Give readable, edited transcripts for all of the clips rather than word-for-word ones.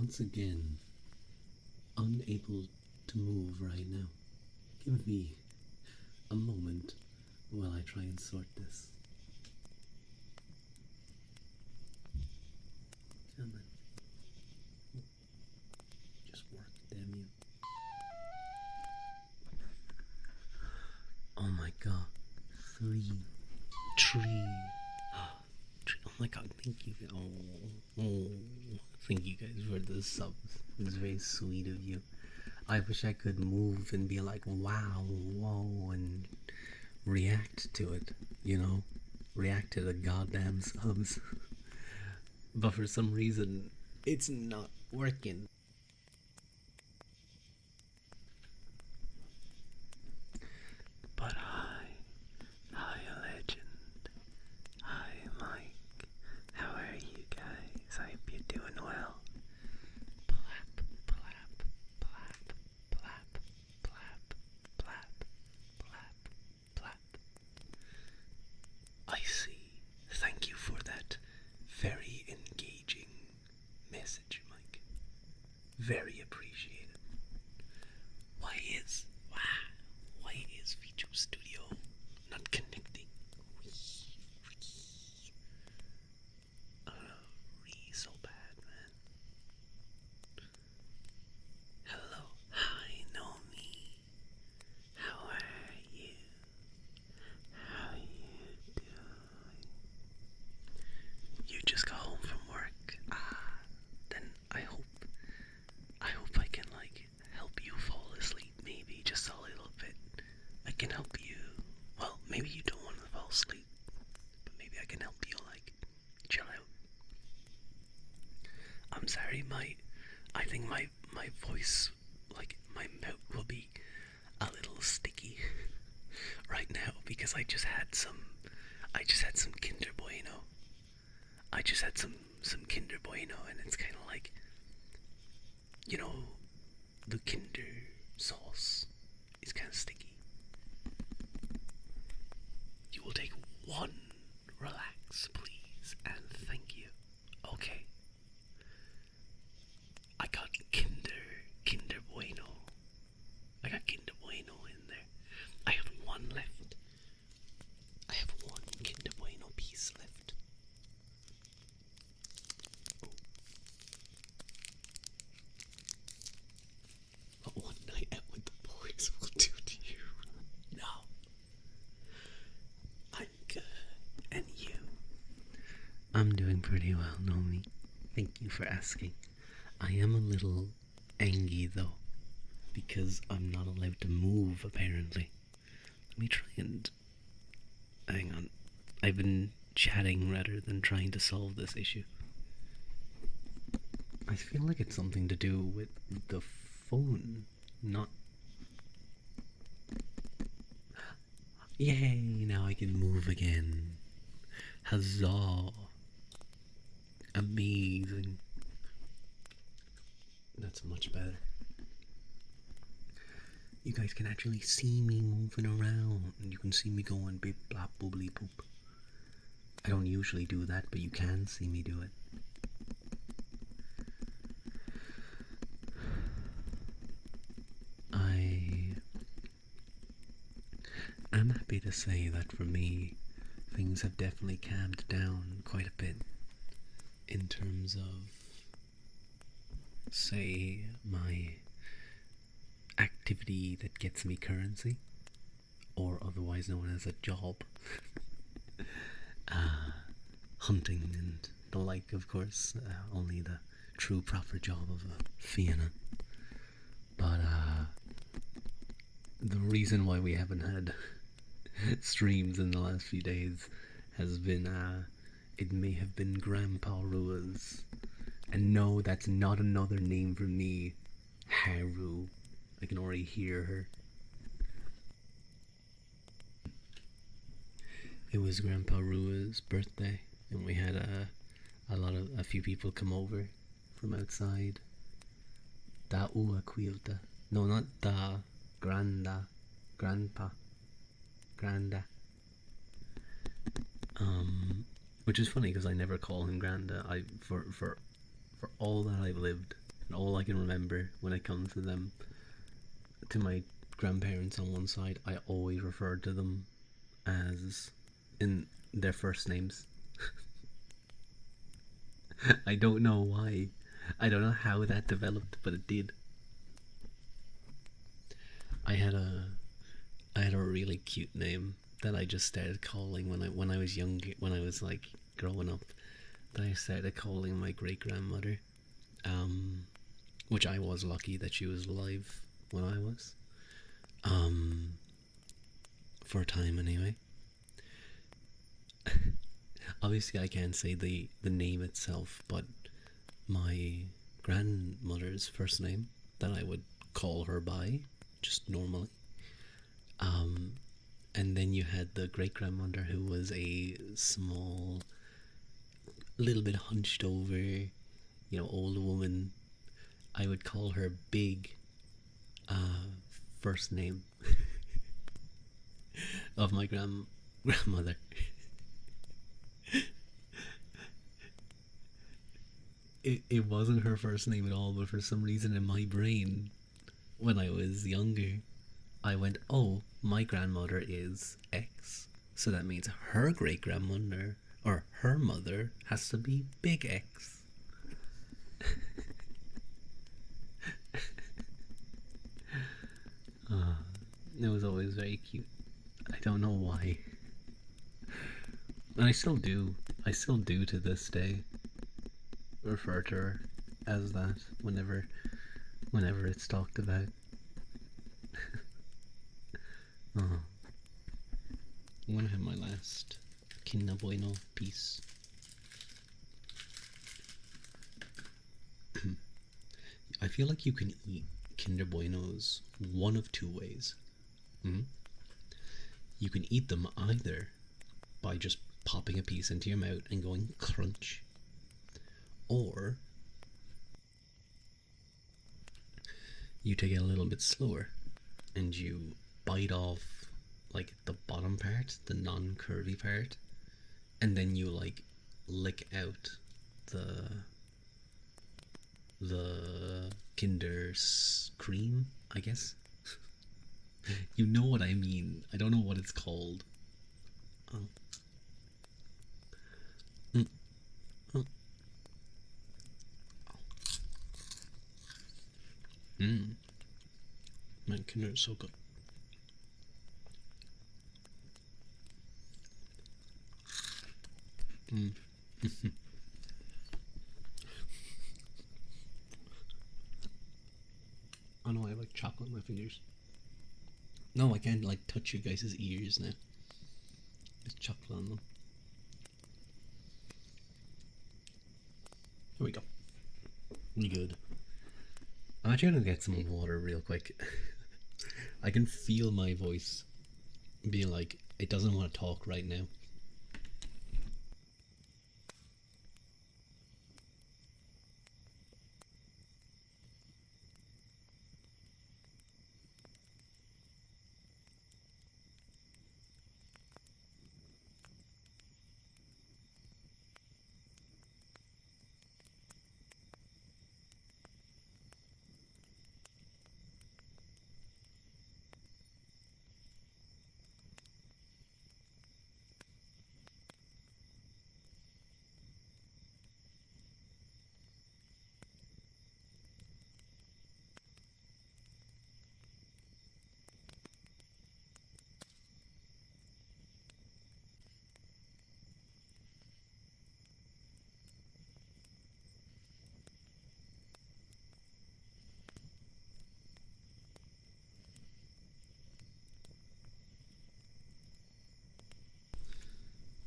once again unable to move right now. Give me a moment while I try and sort this. Come on. Just work, damn you. Oh my god. Tree. Oh my god, thank you. Thank you guys for the subs. It's very sweet of you. I wish I could move and be like, wow, whoa, and react to it, you know? React to the goddamn subs. But for some reason, it's not working. But hi legend, hi Mike, how are you guys? I hope you're doing well. Plap, plap, plap, plap, plap, plap, plap, plap. I see. Thank you for that very engaging message, Mike. Very appreciated. Why is Feature Studio not connecting? So bad, man. Hello, hi, Nomi. How are you? How you doing? You just got home from work. Then I hope I can help you fall asleep, maybe just a little bit. I can help you. Well, maybe you don't want to fall asleep, but maybe I can help you chill out. I'm sorry, I think my voice, my mouth will be a little sticky right now because I just had some Kinder Bueno. I just had some Kinder Bueno, and it's kind of like, you know, the Kinder sauce is kind of sticky. You will take one relax, please, and thank you. Okay. I got Kinder Bueno. I got Kinder Bueno in there. I have one left. I have one Kinder Bueno piece left. What one night out with the boys will do to you. No. I'm good. And you? I'm doing pretty well, Nomi. Thank you for asking. I am a little angry though, because I'm not allowed to move apparently. Let me try and... hang on. I've been chatting rather than trying to solve this issue. I feel like it's something to do with the phone, not... Yay, now I can move again. Huzzah. Amazing. That's much better. You guys can actually see me moving around. You can see me going beep, blop, boobly, poop. I don't usually do that, but you can see me do it. I'm happy to say that for me, things have definitely calmed down quite a bit in terms of, say, my activity that gets me currency, or otherwise known as a job. Hunting and the like, of course, only the true proper job of a Fianna. But the reason why we haven't had streams in the last few days has been it may have been Grandpa Ruadh. And no, that's not another name for me, Haru. I can already hear her. It was Grandpa Rua's birthday, and we had a few people come over from outside. Da ua quilta. No, not da. Granda. Grandpa. Granda. Which is funny because I never call him Granda. For all that I've lived, And all I can remember when it comes to them, to my grandparents on one side, I always referred to them as in their first names. I don't know why. I don't know how that developed, but it did. I had a I had a really cute name that I just started calling when I was young, when I was like growing up. That I started calling my great grandmother, um, which I was lucky that she was alive when I was, um, for a time anyway. Obviously, I can't say the name itself, but my grandmother's first name that I would call her by, just normally. Um, and then you had the great grandmother who was a small, little bit hunched over, old woman. I would call her Big, first name of my grandmother. It wasn't her first name at all, but for some reason in my brain, when I was younger, I went, oh, my grandmother is X. So that means her great grandmother or her mother has to be Big X. uh, it was always very cute. I don't know why. And I still do. I still do to this day refer to her as that whenever it's talked about. uh, I'm gonna have my last Kinder Bueno piece. I feel like you can eat Kinder Buenos one of two ways. Mm-hmm. You can eat them either by just popping a piece into your mouth and going crunch, or you take it a little bit slower and you bite off like the bottom part, the non-curvy part, and then you like lick out the Kinder cream, I guess. You know what I mean. I don't know what it's called. Oh. Mm. Oh. Mm. Man, Kinder is so good. Mm. I know I have like chocolate in my fingers. No, I can't like touch you guys' ears now. There's chocolate on them. Here we go. We good. I'm actually gonna get some water real quick. I can feel my voice being like, it doesn't want to talk right now.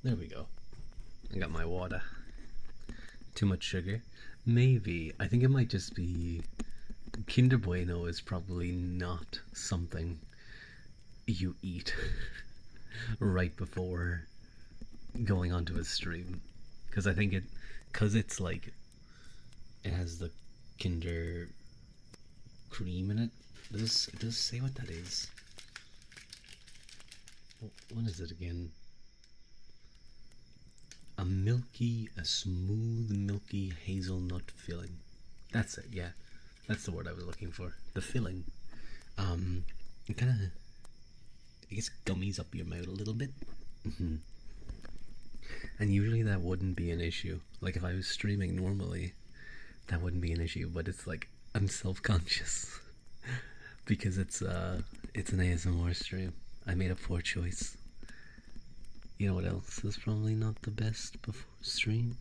There we go. I got my water. Too much sugar? Maybe. I think it might just be Kinder Bueno is probably not something you eat right before going onto a stream, because I think because it's like it has the Kinder cream in it. Does say what that is? What is it again? A smooth, milky hazelnut filling. That's it, yeah. That's the word I was looking for. The filling. It kind of, I guess, gummies up your mouth a little bit. Hmm. And usually that wouldn't be an issue. Like if I was streaming normally, that wouldn't be an issue. But it's like I'm self-conscious because it's an ASMR stream. I made a poor choice. You know what else is probably not the best before stream?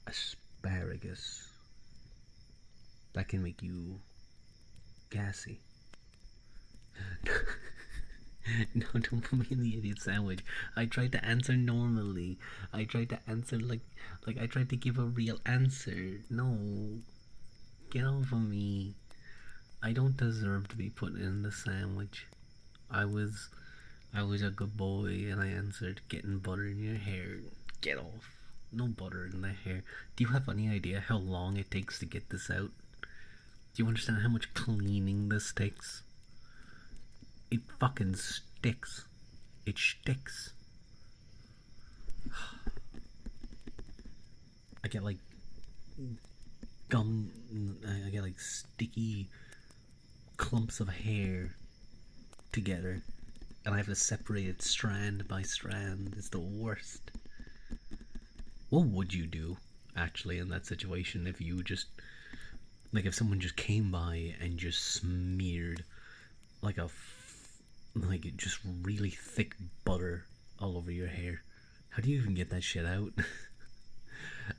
Asparagus. That can make you gassy. No, don't put me in the idiot sandwich. I tried to answer normally. I tried to answer like I tried to give a real answer. No. Get off of me. I don't deserve to be put in the sandwich. I was a good boy and I answered getting butter in your hair. Get off. No butter in the hair. Do you have any idea how long it takes to get this out? Do you understand how much cleaning this takes? It fucking sticks. It sticks. I get like gum. I get like sticky clumps of hair together, and I have to separate it strand by strand. It's the worst. What would you do actually in that situation if you just like if someone just came by and just smeared like like just really thick butter all over your hair? How do you even get that shit out?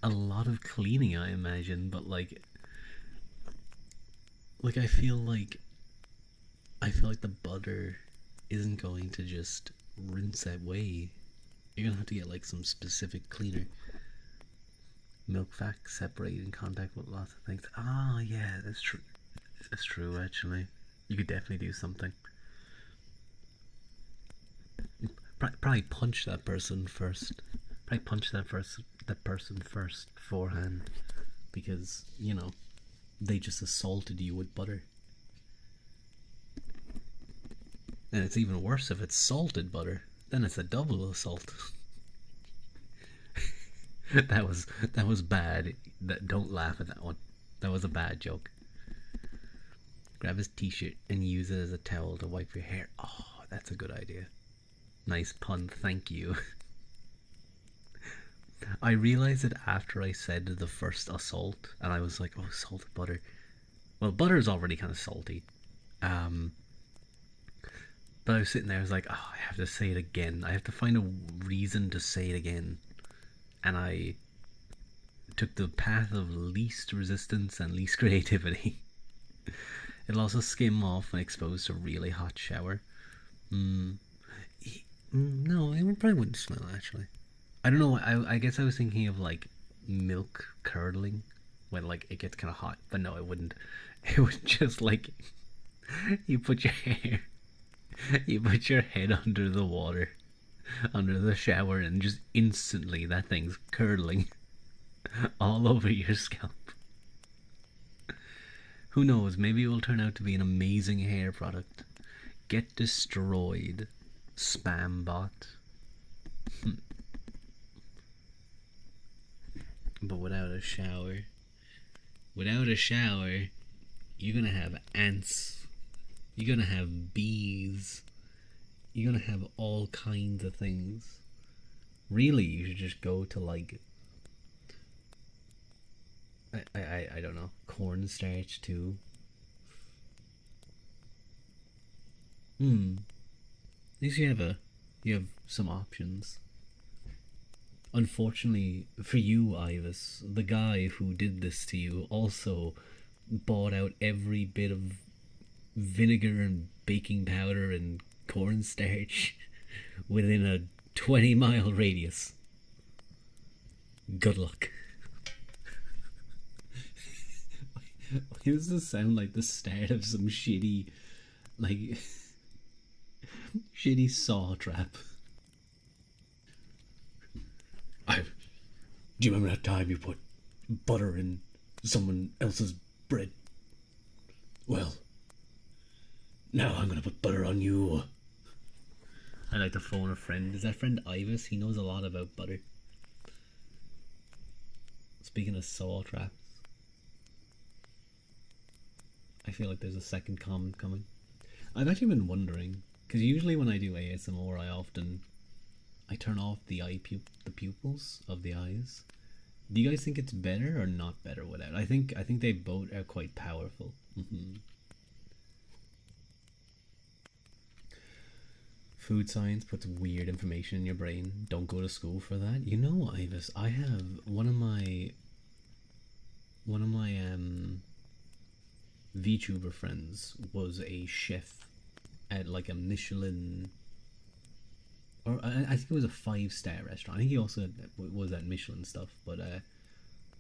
A lot of cleaning, I imagine, but like I feel like the butter isn't going to just rinse away. You're gonna have to get like some specific cleaner. Milk fat separate in contact with lots of things. Ah, yeah, that's true. That's true, actually. You could definitely do something. Probably punch that person first. Probably punch that person first beforehand, because you know they just assaulted you with butter. And it's even worse if it's salted butter. Then it's a double assault. that was bad. Don't laugh at that one. That was a bad joke. Grab his t-shirt and use it as a towel to wipe your hair. Oh, that's a good idea. Nice pun, thank you. I realized it after I said the first assault, and I was like, oh, salted butter. Well, butter's already kind of salty. But I was sitting there, I was like, oh, I have to say it again. I have to find a reason to say it again. And I took the path of least resistance and least creativity. It'll also skim off when exposed to a really hot shower. No, it probably wouldn't smell, actually. I don't know, I guess I was thinking of like milk curdling when like it gets kind of hot. But no, it wouldn't. It would just like, you put your hair, you put your head under the water, under the shower, and just instantly that thing's curdling all over your scalp. Who knows, maybe it will turn out to be an amazing hair product. Get destroyed, spam bot. But without a shower, you're gonna have ants, you're gonna have bees, you're gonna have all kinds of things. Really, you should just go to like I don't know, cornstarch too. At least you have some options. Unfortunately for you, Ivis, the guy who did this to you also bought out every bit of vinegar and baking powder and cornstarch within a 20-mile radius. Good luck. Why does this sound like the start of some shitty, like, shitty saw trap? Do you remember that time you put butter in someone else's bread? Well, now I'm gonna put butter on you. I like to phone a friend. Is that friend Ivis? He knows a lot about butter. speaking of saw traps, I feel like there's a second comment coming. I've actually been wondering because usually when I do ASMR, I turn off the pupils of the eyes. Do you guys think it's better or not better without? I think they both are quite powerful. Food science puts weird information in your brain. Don't go to school for that. You know, Ivis, I have one of my VTuber friends was a chef at like a Michelin, or I think it was a 5-star restaurant. I think he also was at Michelin stuff, but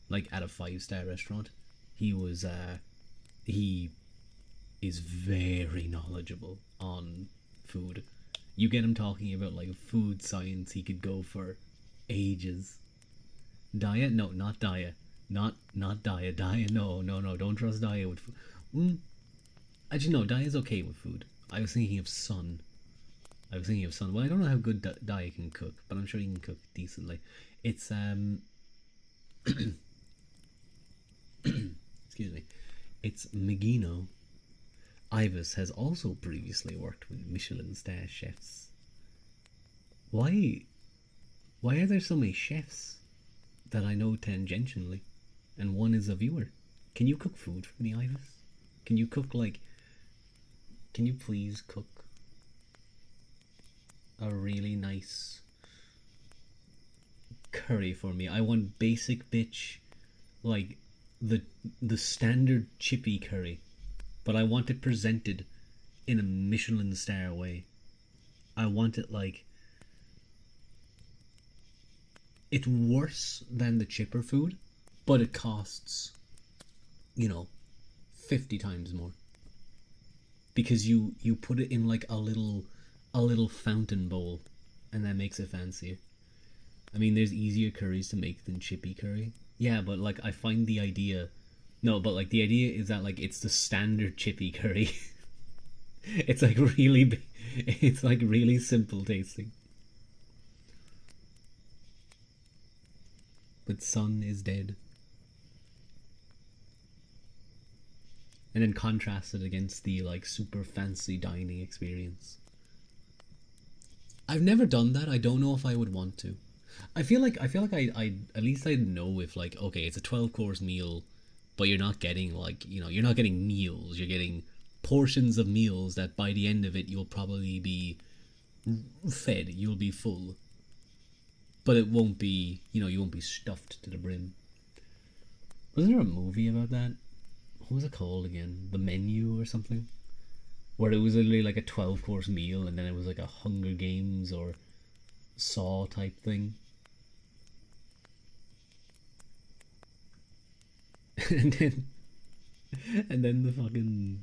like at a 5-star restaurant, he is very knowledgeable on food. You get him talking about like food science, he could go for ages. Diet? No, not diet. Not diet. Diet? No, no, no. Don't trust diet with food. Actually, no. Diet is okay with food. I was thinking of Sun. Well, I don't know how good Diet can cook, but I'm sure he can cook decently. It's excuse me. It's Megino. Ivis has also previously worked with Michelin star chefs. Why? Why are there so many chefs that I know tangentially, and one is a viewer? Can you cook food for me, Ivis? Can you cook like? Can you please cook a really nice curry for me? I want basic bitch, like the standard chippy curry, but I want it presented in a Michelin star way. I want it like it's worse than the chipper food, but it costs, you know, 50 times more because you put it in like a little fountain bowl, and that makes it fancier. I mean, there's easier curries to make than chippy curry. Yeah, but like I find the idea. No, but like the idea is that like it's the standard chippy curry. It's like it's like really simple tasting. But Sun is dead. And then contrast it against the like super fancy dining experience. I've never done that. I don't know if I would want to. I at least I'd know if like okay, it's a 12 course meal, but you're not getting like you're not getting meals. You're getting portions of meals that by the end of it you'll probably be fed. You'll be full, but it won't be you won't be stuffed to the brim. Wasn't there a movie about that? What was it called again? The Menu or something? Where it was literally like a 12 course meal, and then it was like a Hunger Games or Saw type thing. and then and then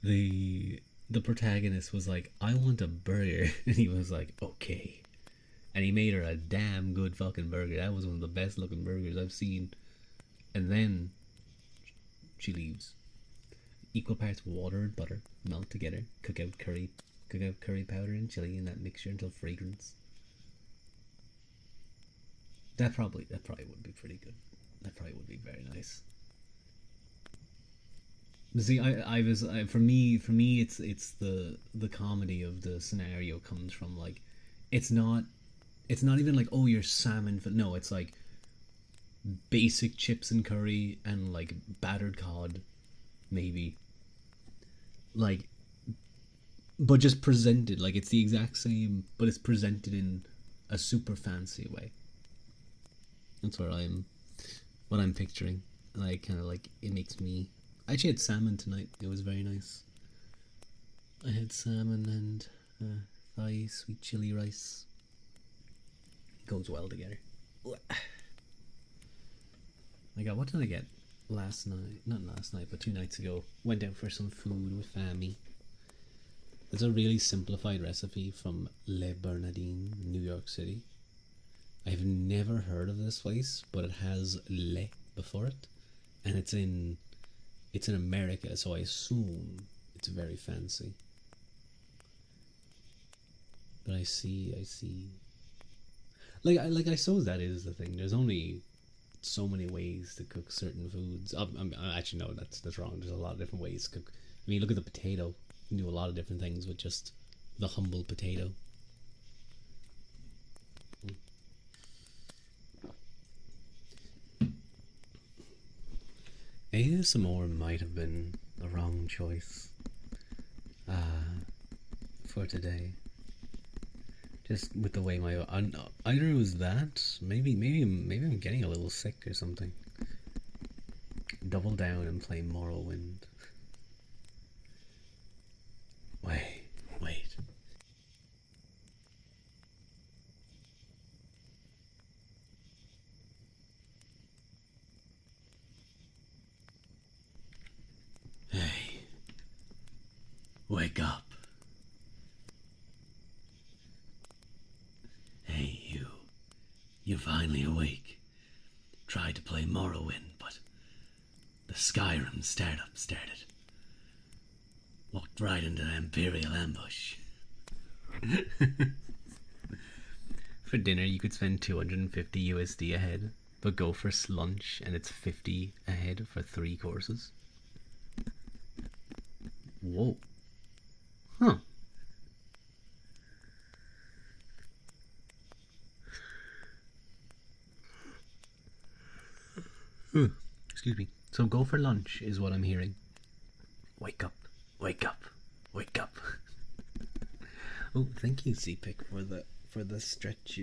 the protagonist was like, I want a burger. And he was like, okay. And he made her a damn good fucking burger. That was one of the best looking burgers I've seen. And then she leaves. Equal parts water and butter, melt together, cook out curry powder and chili in that mixture until fragrance. That probably would be pretty good. That probably would be very nice. But see, for me, it's the comedy of the scenario comes from like, it's not even like, oh, you're salmon, but no, it's like basic chips and curry and like battered cod, maybe. Like, but just presented like it's the exact same, but it's presented in a super fancy way. That's what I'm picturing. Like, kind of like it makes me. I actually had salmon tonight. It was very nice. I had salmon and Thai sweet chili rice. Goes well together. What did I get last night? Not last night, but 2 nights ago. Went out for some food with family. It's a really simplified recipe from Le Bernardin, New York City. I've never heard of this place, but it has Le before it, and it's in America, so I assume it's very fancy. But I see. Like I suppose that is the thing. There's only so many ways to cook certain foods. Actually, no, that's wrong. There's a lot of different ways to cook. I mean, look at the potato. You can do a lot of different things with just the humble potato. ASMR might have been the wrong choice for today. Just with the way my either it was that, maybe I'm getting a little sick or something. Double down and play Morrowind. Wait. Hey, wake up. Hey, you. You're finally awake. Tried to play Morrowind, but the Skyrim startup started. Walked right into the Imperial ambush. For dinner, you could spend 250 USD a head, but go for lunch and it's 50 a head for 3 courses. Whoa. Huh. Excuse me. So go for lunch is what I'm hearing. Wake up. Wake up. Wake up. Oh, thank you, CPIC, for the stretch.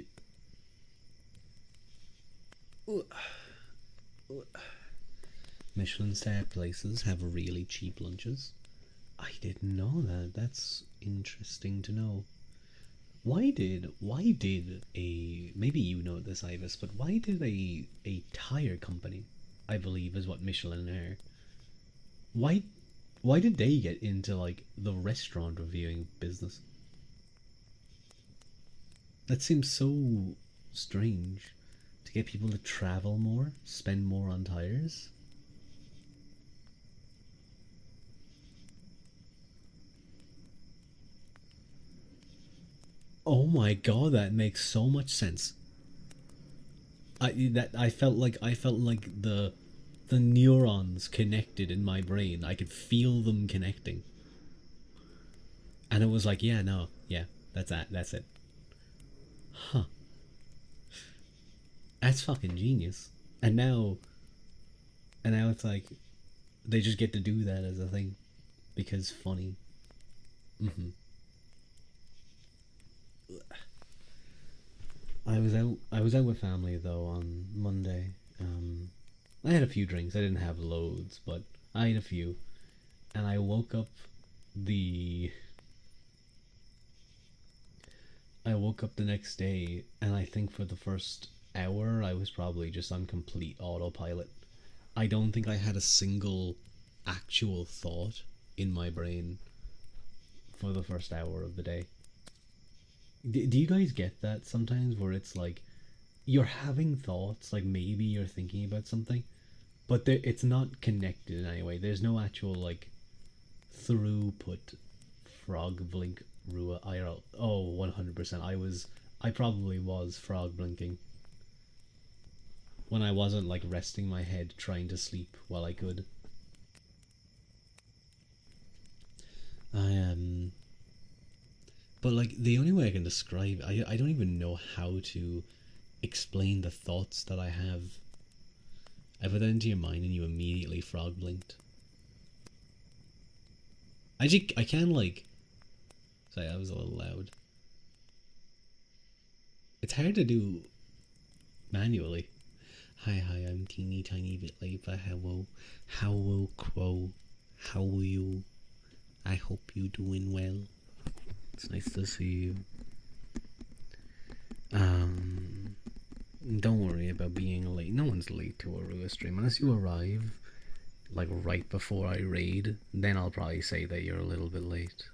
Michelin star places have really cheap lunches. I didn't know that. That's interesting to know. Why did a, maybe you know this, Ivis, but why did a tire company, I believe is what Michelin are, why did they get into like the restaurant reviewing business? That seems so strange, to get people to travel more, spend more on tires. Oh my god, that makes so much sense. I felt like the neurons connected in my brain. I could feel them connecting. And it was like, yeah, no, yeah, that's it. Huh. That's fucking genius. And now it's like they just get to do that as a thing because funny. Mm-hmm. I was out with family though on Monday. I had a few drinks. I didn't have loads, but I had a few. And the I woke up the next day, and I think for the first hour I was probably just on complete autopilot. I don't think I had a single actual thought in my brain for the first hour of the day. Do you guys get that sometimes where it's like you're having thoughts, like maybe you're thinking about something, but it's not connected in any way. There's no actual like throughput frog blink Ruadh IRL. Oh, 100%. I probably was frog blinking when I wasn't like resting my head trying to sleep while I could. I But like the only way I can describe, I don't even know how to explain the thoughts that I have. I put that into your mind and you immediately frog blinked. I can like, sorry, I was a little loud. It's hard to do manually. Hi, I'm teeny tiny bit late, but hello, crow, how are you? I hope you doing well. It's nice to see you. Don't worry about being late. No one's late to a Ruadh stream unless you arrive like right before I raid. Then I'll probably say that you're a little bit late.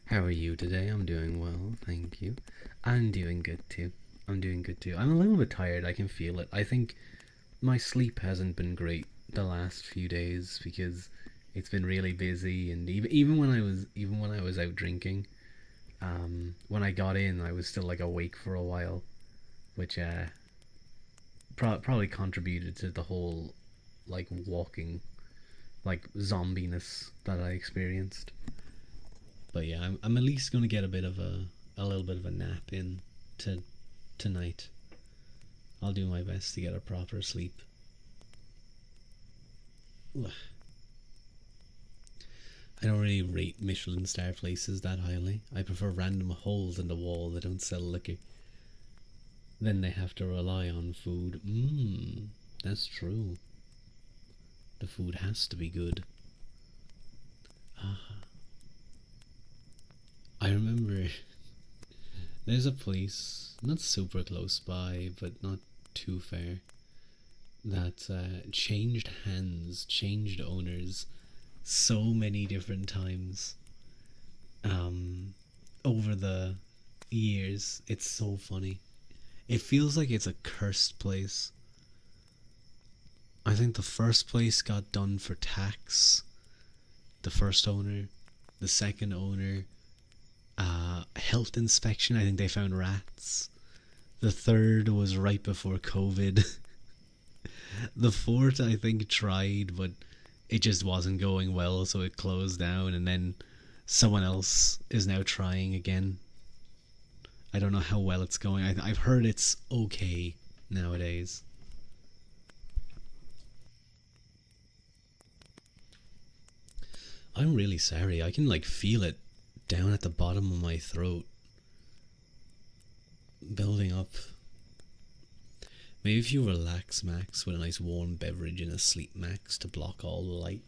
How are you today? I'm doing well, thank you. I'm doing good too. I'm a little bit tired. I can feel it. I think my sleep hasn't been great the last few days because it's been really busy, and even when I was out drinking, when I got in, I was still like awake for a while, which probably contributed to the whole like walking like zombiness that I experienced. But yeah, I'm at least gonna get a little bit of a nap in to tonight. I'll do my best to get a proper sleep. Ugh. I don't really rate Michelin star places that highly. I prefer random holes in the wall that don't sell liquor. Then they have to rely on food. That's true. The food has to be good. Ah, I remember there's a place not super close by, but not too far, that changed hands, changed owners so many different times um, over the years. It's so funny. It feels like it's a cursed place. I think the first place got done for tax, the first owner, the second owner, health inspection. I think they found rats. The third was right before COVID. The fourth, I think, tried, but it just wasn't going well, so it closed down, and then someone else is now trying again. I don't know how well it's going. I've heard it's okay nowadays. I'm really sorry. I can like feel it down at the bottom of my throat building up. Maybe if you relax Max with a nice warm beverage and a sleep Max to block all the light.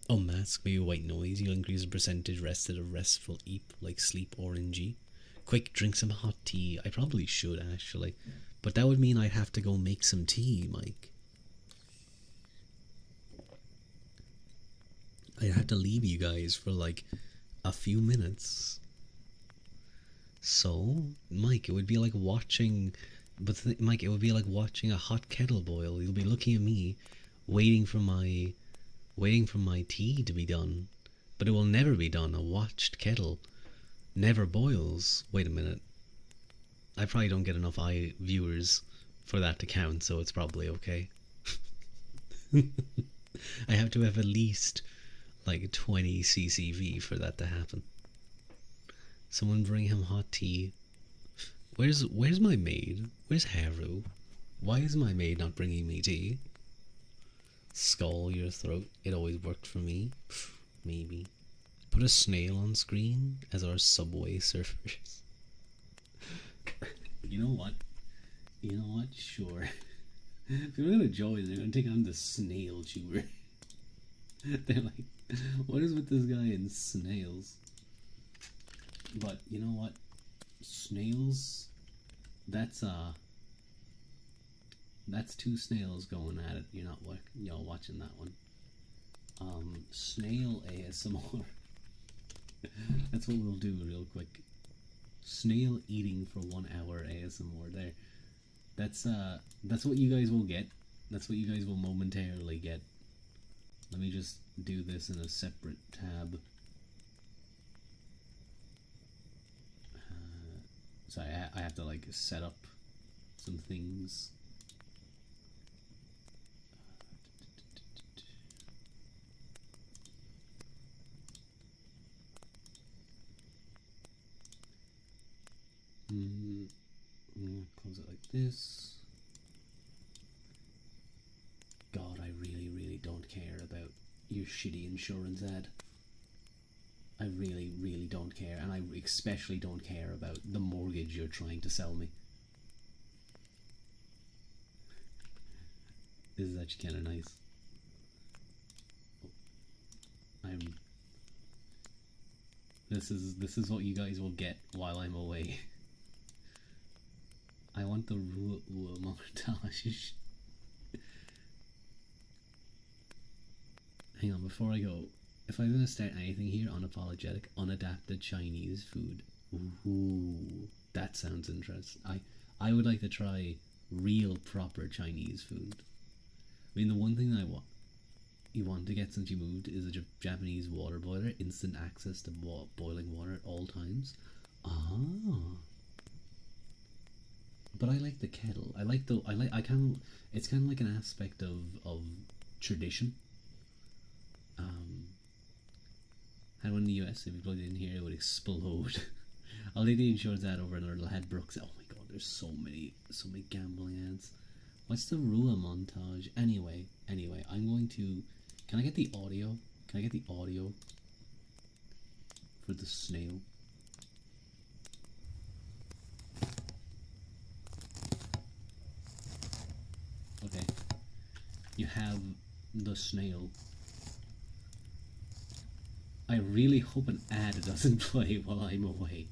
Unmask maybe white noise, you'll increase the percentage rested of restful eep like sleep orangey. Quick, drink some hot tea. I probably should actually. But that would mean I'd have to go make some tea, Mike. I'd have to leave you guys for like a few minutes. So, Mike, it would be like watching, Mike, it would be like watching a hot kettle boil. You'll be looking at me, waiting for my, tea to be done, but it will never be done. A watched kettle never boils. Wait a minute. I probably don't get enough eye viewers for that to count, so it's probably okay. I have to have at least like 20 CCV for that to happen. Someone bring him hot tea. Where's my maid? Where's Haru? Why is my maid not bringing me tea? Skull your throat. It always worked for me. Maybe. Put a snail on screen as our subway surfers. You know what? You know what? Sure. If you're gonna join, they're gonna take on the snail chewer. They're like, what is with this guy and snails? But you know what? Snails. That's two snails going at it. Y'all watching that one. Snail ASMR. That's what we'll do real quick. Snail eating for 1 hour ASMR there. That's what you guys will get. That's what you guys will momentarily get. Let me just do this in a separate tab. Sorry, I have to like set up some things. I'm gonna close it like this. God, I really, really don't care about your shitty insurance ad. I really, really don't care, and I especially don't care about the mortgage you're trying to sell me. This is actually kind of nice. This is what you guys will get while I'm away. I want the Ruadh montage. Hang on, before I go, if I'm gonna start anything here, unapologetic, unadapted Chinese food. Ooh, that sounds interesting. I would like to try real proper Chinese food. I mean, the one thing that you want to get since you moved is a Japanese water boiler, instant access to boiling water at all times. Ah. But I like the kettle. I like the. I like. I can. It's kind of like an aspect of tradition. Um, Had one in the US. If you plugged it in here, it would explode. I'll leave the insurance ad over another little Brooks. Oh my god, there's so many gambling ads. What's the Rua montage? Anyway, I'm going to. Can I get the audio? Can I get the audio for the snail? Okay, you have the snail. I really hope an ad doesn't play while I'm away.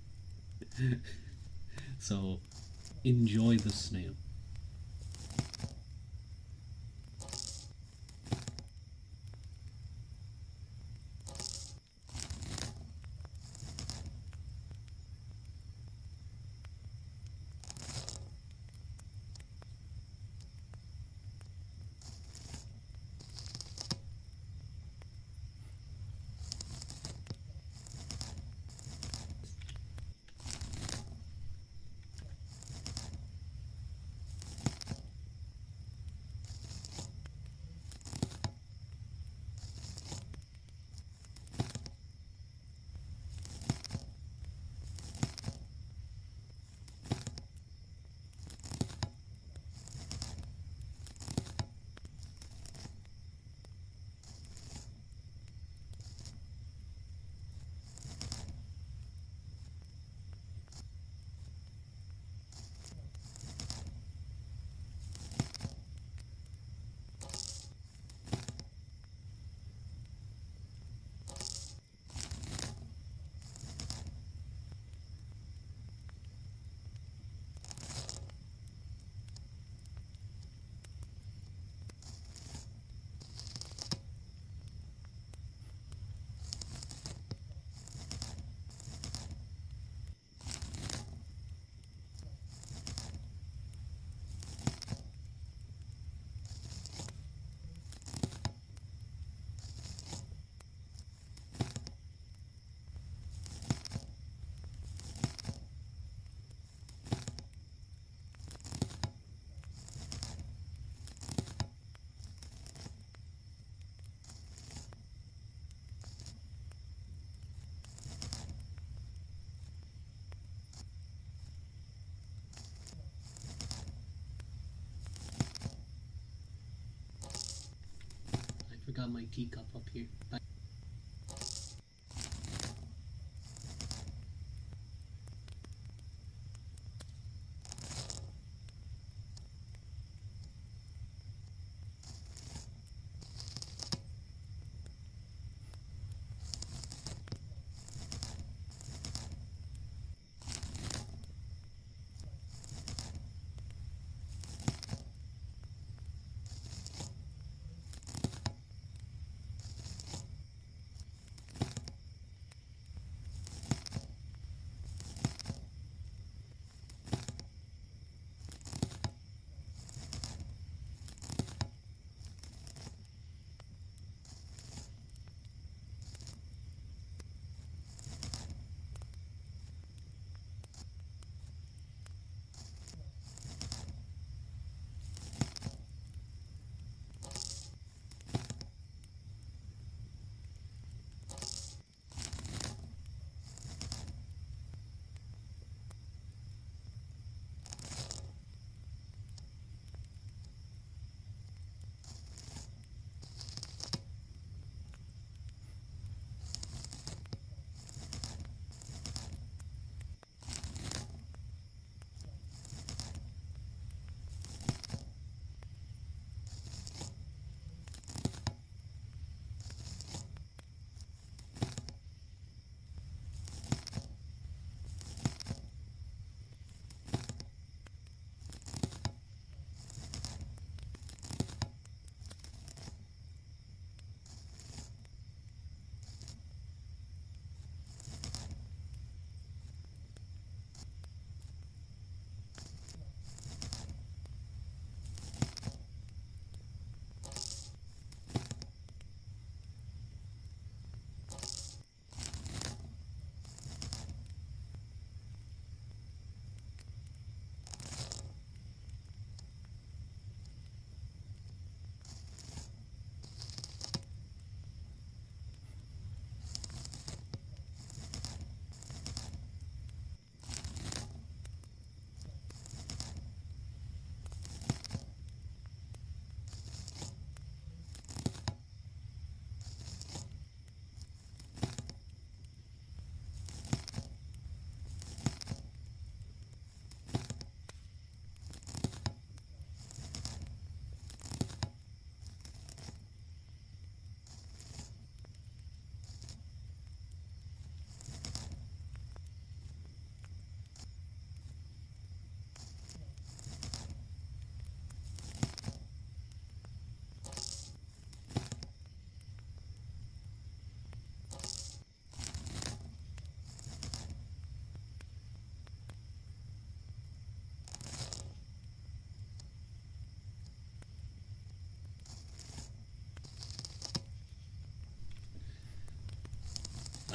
So, enjoy the snail. I forgot my teacup up here.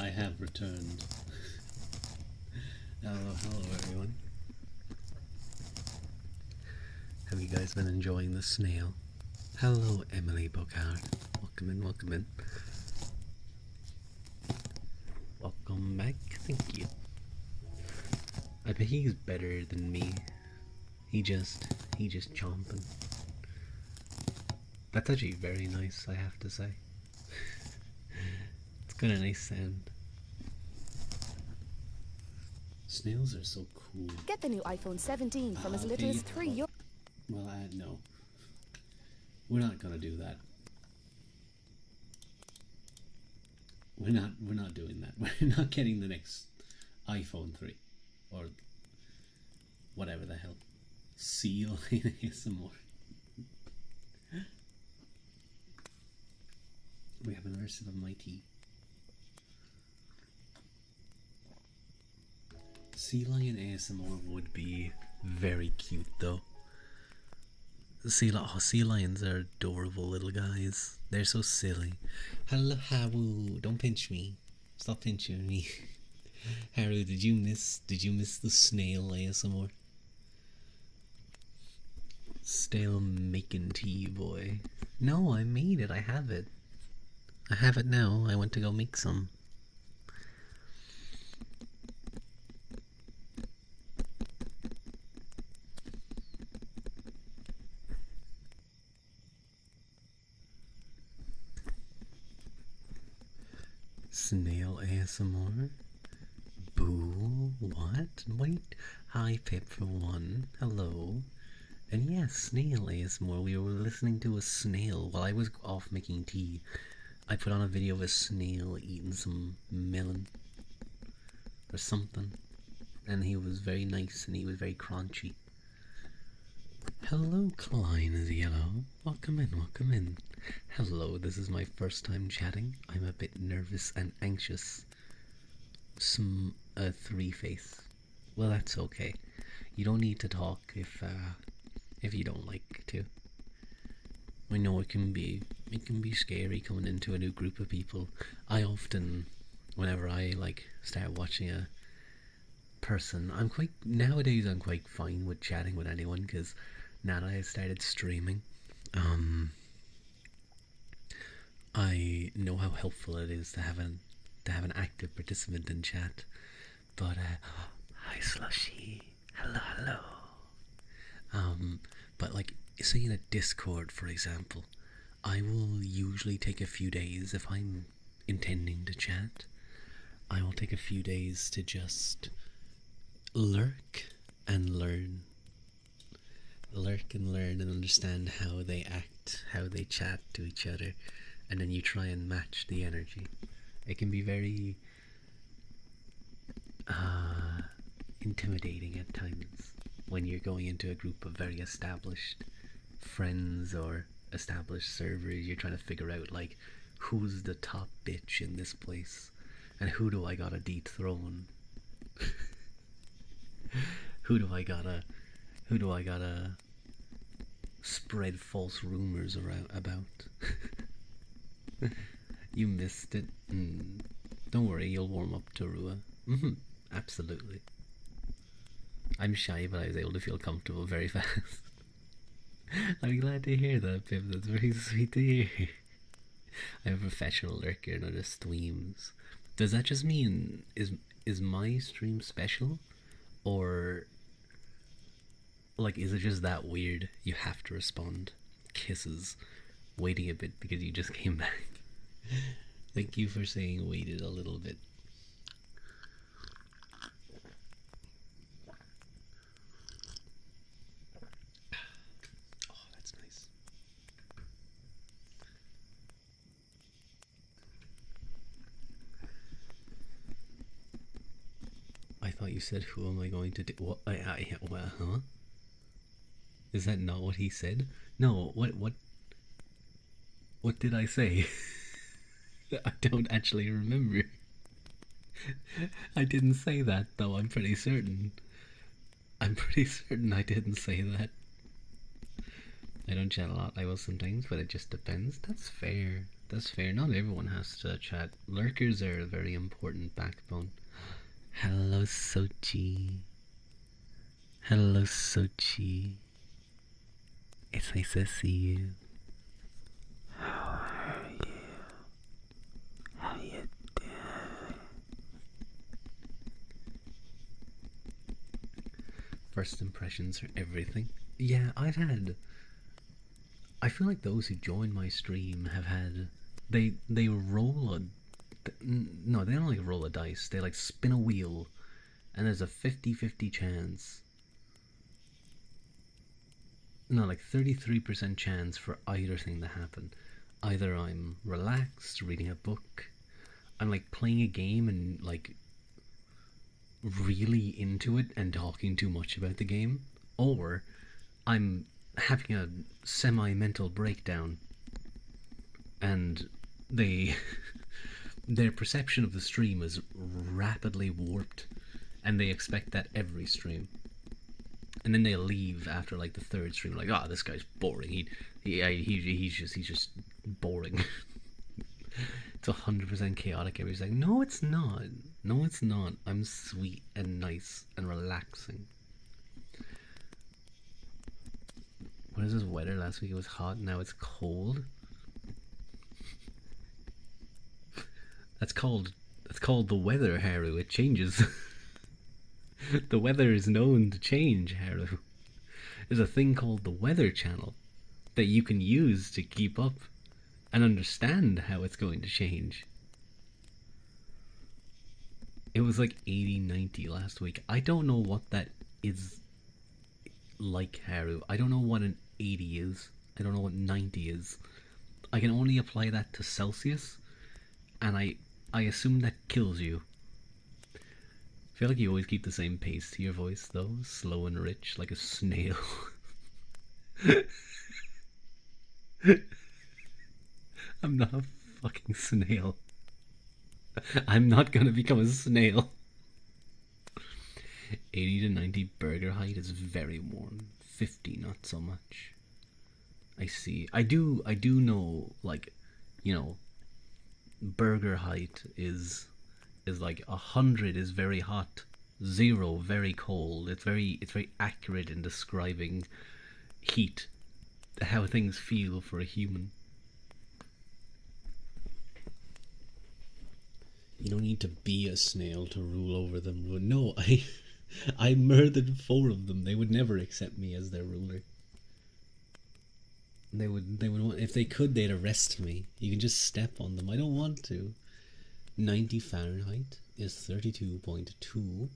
I have returned. Hello everyone. Have you guys been enjoying the snail? Hello Emily Bogard. Welcome in, welcome in. Welcome back, thank you. I bet he's better than me. He just chomping. That's actually very nice, I have to say. It's got a nice sound. Snails are so cool. Get the new iPhone 17 from as little as €3. Well, no. We're not gonna do that. We're not doing that. We're not getting the next iPhone 3 or whatever the hell. Seal in ASMR. We have another sip of my tea. Sea lion ASMR would be very cute though. Sea lions are adorable little guys. They're so silly. Hello Haru, don't pinch me. Stop pinching me. Haru, did you miss the snail ASMR? Stale making tea boy. No, I made it, I have it. I have it now. I went to go make some. Snail ASMR? Boo, what? Wait. Hi Pip for one. Hello. And yes, snail ASMR. We were listening to a snail while I was off making tea. I put on a video of a snail eating some melon or something. And he was very nice and he was very crunchy. Hello, Klein is yellow. Welcome in, welcome in. Hello, this is my first time chatting. I'm a bit nervous and anxious. Three face. Well, that's okay. You don't need to talk if you don't like to. I know it can be scary coming into a new group of people. I often, whenever I start watching a person, nowadays I'm quite fine with chatting with anyone because now that I started streaming, I know how helpful it is to have an active participant in chat. But hi Slushy, hello. But say in a Discord, for example, I will usually take a few days if I'm intending to chat. I will take a few days to just lurk and learn and understand how they act, how they chat to each other, and then you try and match the energy. It can be very intimidating at times when you're going into a group of very established friends or established servers. You're trying to figure out who's the top bitch in this place and who do I gotta dethrone. Who do I gotta spread false rumors about? You missed it. Don't worry, you'll warm up to Ruadh. Absolutely. I'm shy, but I was able to feel comfortable very fast. I'm glad to hear that, Pip. That's very sweet to hear. I'm a professional lurker, not a streams. Does that just mean is my stream special, or is it just that weird? You have to respond. Kisses. Waiting a bit because you just came back. Thank you for saying waited a little bit. Oh, that's nice. I thought you said, who am I going to do? What? Well, huh? Is that not what he said? No, what did I say? I don't actually remember. I didn't say that, though. I'm pretty certain I didn't say that. I don't chat a lot. I will sometimes, but it just depends. That's fair. That's fair. Not everyone has to chat. Lurkers are a very important backbone. Hello, Sochi. Hello, Sochi. It's nice to see you. How are you? How you doing? First impressions are everything. Yeah, I feel like those who join my stream have had. They roll a. No, they don't like roll a dice. They like spin a wheel, and there's a 50-50 chance. No, like 33% chance for either thing to happen. Either I'm relaxed, reading a book, I'm like playing a game and like really into it and talking too much about the game, or I'm having a semi mental breakdown and they their perception of the stream is rapidly warped and they expect that every stream. And then they leave after like the third stream, like, oh, this guy's boring. He's just boring. It's 100% chaotic every second. No, it's not. No, it's not. I'm sweet and nice and relaxing. What is this weather? Last week it was hot. Now it's cold. That's called the weather, Haru. It changes. The weather is known to change, Haru. There's a thing called the Weather Channel that you can use to keep up and understand how it's going to change. It was like 80, 90 last week. I don't know what that is like, Haru. I don't know what an 80 is. I don't know what 90 is. I can only apply that to Celsius, and I assume that kills you. I feel like you always keep the same pace to your voice, though. Slow and rich, like a snail. I'm not a fucking snail. I'm not gonna become a snail. 80 to 90 burger height is very warm. 50, not so much. I see. I do know, like, you know, burger height is like 100 is very hot, 0 very cold. It's very accurate in describing heat, how things feel for a human. You don't need to be a snail to rule over them. No, I murdered 4 of them. They would never accept me as their ruler. They would if they could, they'd arrest me. You can just step on them. I don't want to. 90 Fahrenheit is 32.2.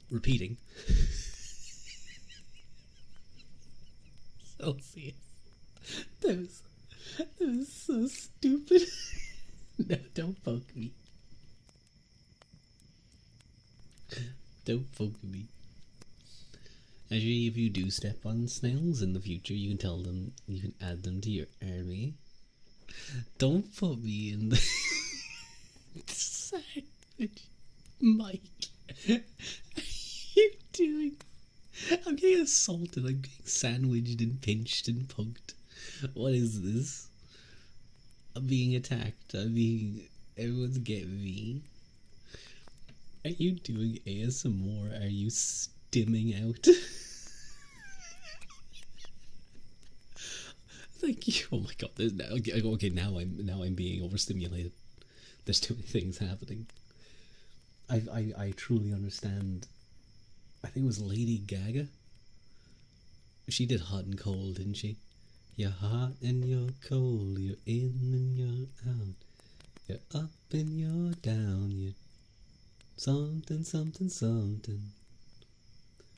Repeating. Celsius. That was so stupid. No, don't poke me. Don't poke me. Actually, if you do step on snails in the future, you can tell them, you can add them to your army. Don't put me in the sandwich, Mike. What are you doing? I'm getting assaulted, I'm getting sandwiched and pinched and poked. What is this? I'm being attacked. Everyone's getting me. Are you doing ASMR? Are you stimming out? Thank you. Oh my god. Okay, now I'm being overstimulated. There's too many things happening. I truly understand. I think it was Lady Gaga. She did Hot and Cold, didn't she? You're hot and you're cold. You're in and you're out. You're up and you're down. You're something, something, something.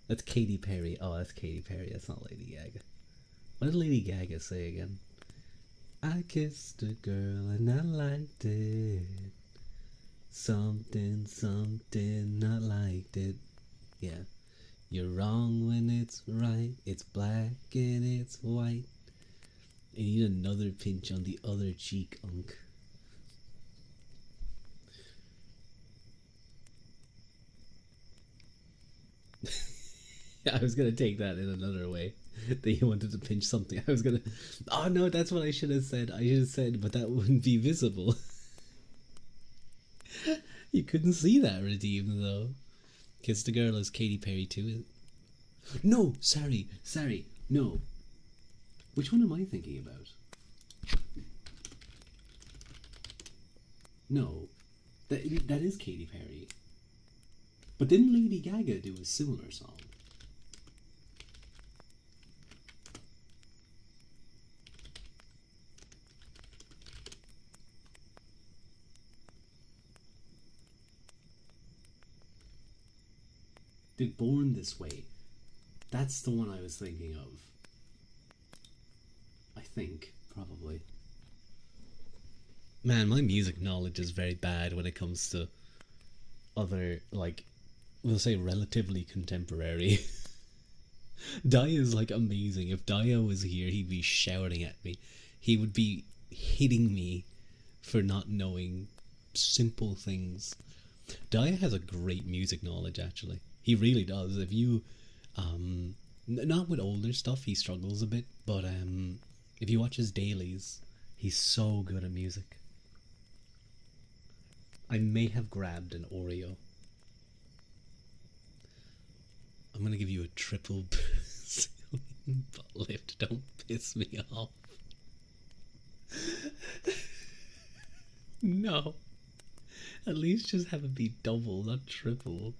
That's Katy Perry. Oh, that's Katy Perry. That's not Lady Gaga. What did Lady Gaga say again? I kissed a girl and I liked it. Something, something, I liked it. Yeah. You're wrong when it's right. It's black and it's white. I need another pinch on the other cheek, Unk. I was gonna take that in another way. That you wanted to pinch something. I was gonna. Oh no, that's what I should have said. I should have said, but that wouldn't be visible. You couldn't see that redeem though. Kiss the Girl is Katy Perry too. No, sorry, no. Which one am I thinking about? No, that is Katy Perry. But didn't Lady Gaga do a similar song? Did Born This Way? That's the one I was thinking of. I think, probably. Man, my music knowledge is very bad when it comes to other, like, we'll say relatively contemporary. Daya is like amazing. If Daya was here, he'd be shouting at me. He would be hitting me for not knowing simple things. Daya has a great music knowledge, actually. He really does. If you, not with older stuff, he struggles a bit, but if you watch his dailies, he's so good at music. I may have grabbed an Oreo. I'm gonna give you a triple butt lift. Don't piss me off. No. At least just have it be double, not triple.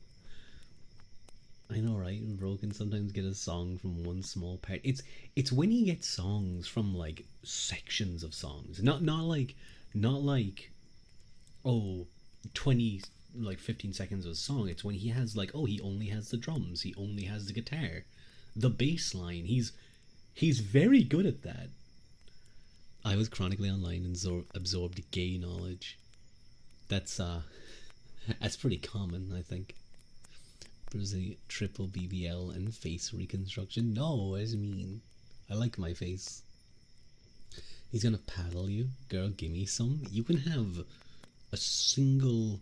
I know, right? And Broken sometimes get a song from one small part. It's when he gets songs from like sections of songs, not like oh 20 like 15 seconds of a song. It's when he has like, oh, he only has the drums, he only has the guitar, the bass line. He's very good at that. I was chronically online and absorbed gay knowledge. That's pretty common, I think. There's a triple BBL and face reconstruction. No, what does it mean? I like my face. He's gonna paddle you. Girl, gimme some. You can have a single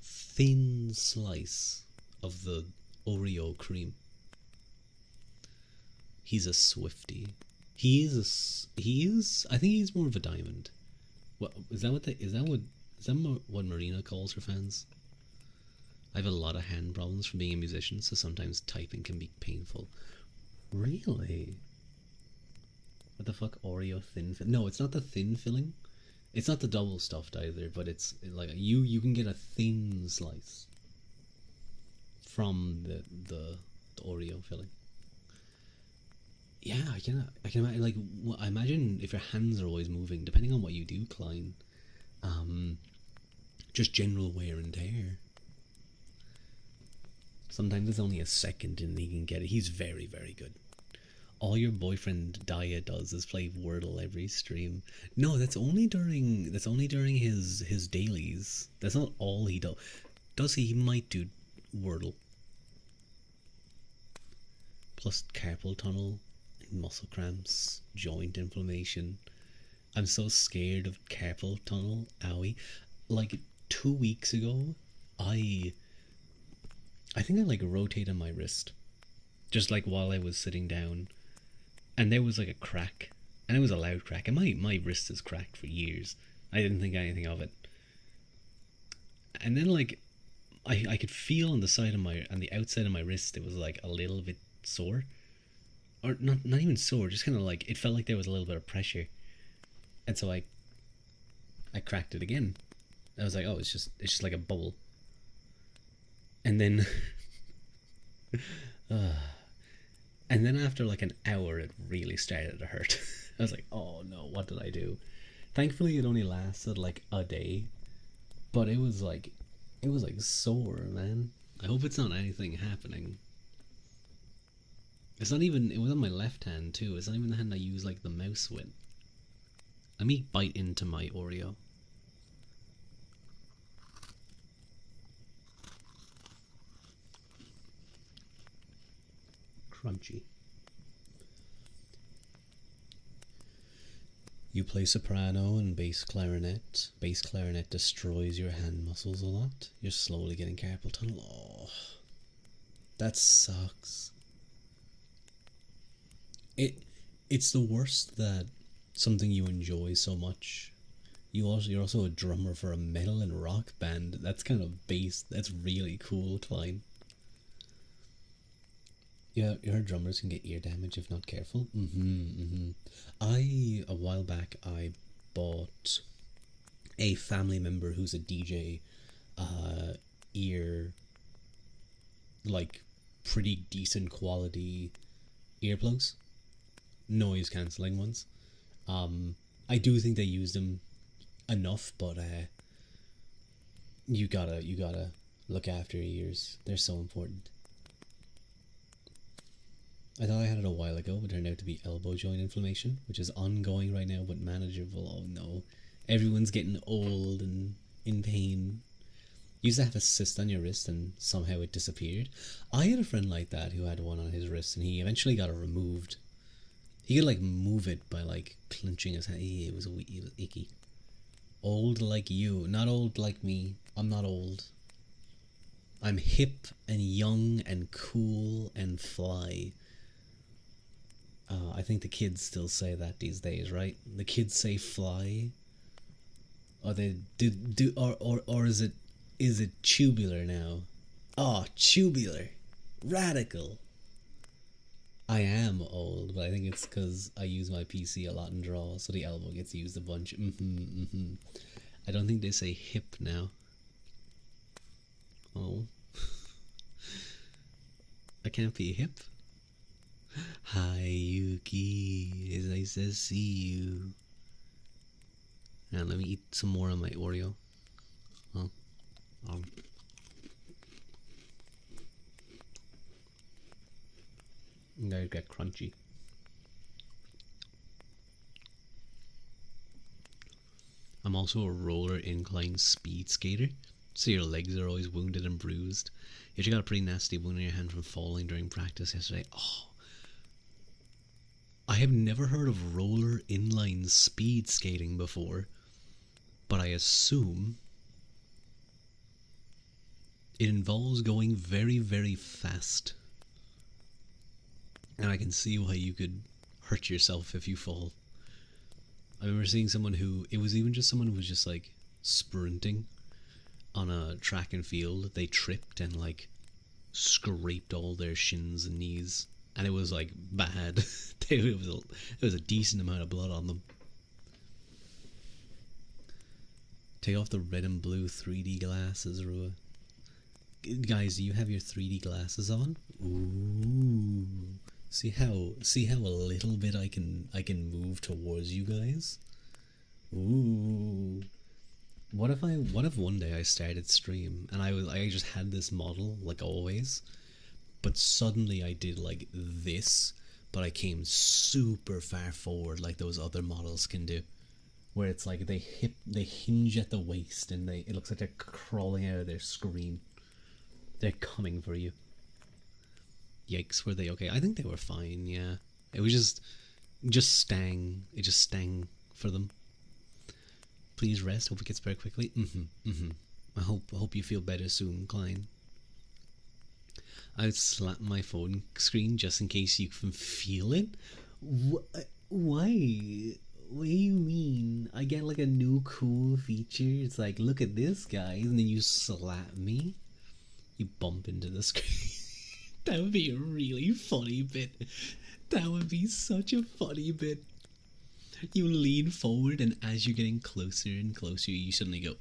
thin slice of the Oreo cream. He's a Swiftie. He is I think he's more of a diamond. What is that what Marina calls her fans? I have a lot of hand problems from being a musician, so sometimes typing can be painful. Really? What the fuck? Oreo thin filling? No, it's not the thin filling. It's not the double stuffed either, but it's like you can get a thin slice from the Oreo filling. Yeah, I can imagine. Like, I imagine if your hands are always moving, depending on what you do, Klein. Just general wear and tear. Sometimes it's only a second and he can get it. He's very, very good. All your boyfriend Daya does is play Wordle every stream. No, that's only during his dailies. That's not all he does. Does he? He might do Wordle. Plus carpal tunnel, muscle cramps, joint inflammation. I'm so scared of carpal tunnel. Owie. Like 2 weeks ago, I think I like rotated my wrist, just like while I was sitting down, and there was like a crack, and it was a loud crack, and my wrist is cracked for years. I didn't think anything of it, and then like I could feel on the outside of my wrist it was like a little bit sore, or not even sore, just kind of like it felt like there was a little bit of pressure, and so I cracked it again. I was like, oh, it's just like a bubble. And then and then after like an hour it really started to hurt. I was like, oh no, what did I do? Thankfully it only lasted like a day, but it was like sore, man. I hope it's not anything happening. It was on my left hand too. It's not even the hand I use like the mouse with. Let me bite into my Oreo. Crunchy. You play soprano and bass clarinet. Bass clarinet destroys your hand muscles a lot. You're slowly getting carpal tunnel. Oh, that sucks. It's the worst that something you enjoy so much. You're also a drummer for a metal and rock band. That's kind of bass. That's really cool, Klein. Yeah, your drummers can get ear damage if not careful. A while back, I bought a family member who's a DJ ear, like, pretty decent quality earplugs, noise cancelling ones. I do think they use them enough, but you gotta look after your ears. They're so important. I thought I had it a while ago, but it turned out to be elbow joint inflammation, which is ongoing right now, but manageable. Oh no. Everyone's getting old and in pain. You used to have a cyst on your wrist and somehow it disappeared. I had a friend like that who had one on his wrist and he eventually got it removed. He could like move it by like clenching his hand. It was icky. Old like you, not old like me. I'm not old. I'm hip and young and cool and fly. I think the kids still say that these days, right? The kids say fly. Or they do or is it tubular now? Oh, tubular. Radical. I am old, but I think it's because I use my PC a lot and draw, so the elbow gets used a bunch. I don't think they say hip now. Oh. I can't be hip. Hi, Yuki. It's nice to see you. And let me eat some more of my Oreo. Oh. They get crunchy. I'm also a roller incline speed skater, so your legs are always wounded and bruised. You actually got a pretty nasty wound in your hand from falling during practice yesterday. Oh. I have never heard of roller inline speed skating before, but I assume it involves going very, very fast. And I can see why you could hurt yourself if you fall. I remember seeing someone who, it was even just someone who was just like sprinting on a track and field. They tripped and like scraped all their shins and knees. And it was like bad. It was a decent amount of blood on them. Take off the red and blue 3D glasses, Ruadh. Guys, do you have your 3D glasses on? Ooh. See how a little bit I can move towards you guys? Ooh. What if one day I started stream and I just had this model like always, but suddenly I did like this, but I came super far forward like those other models can do, where it's like they hinge at the waist and it looks like they're crawling out of their screen. They're coming for you. Yikes, were they okay? I think they were fine, yeah. It was just stang. It just stang for them. Please rest. Hope it gets better quickly. I hope you feel better soon, Klein. I would slap my phone screen just in case you can feel it. Why? What do you mean? I get like a new cool feature. It's like, look at this, guys, and then you slap me. You bump into the screen. That would be a really funny bit. That would be such a funny bit. You lean forward, and as you're getting closer and closer, you suddenly go,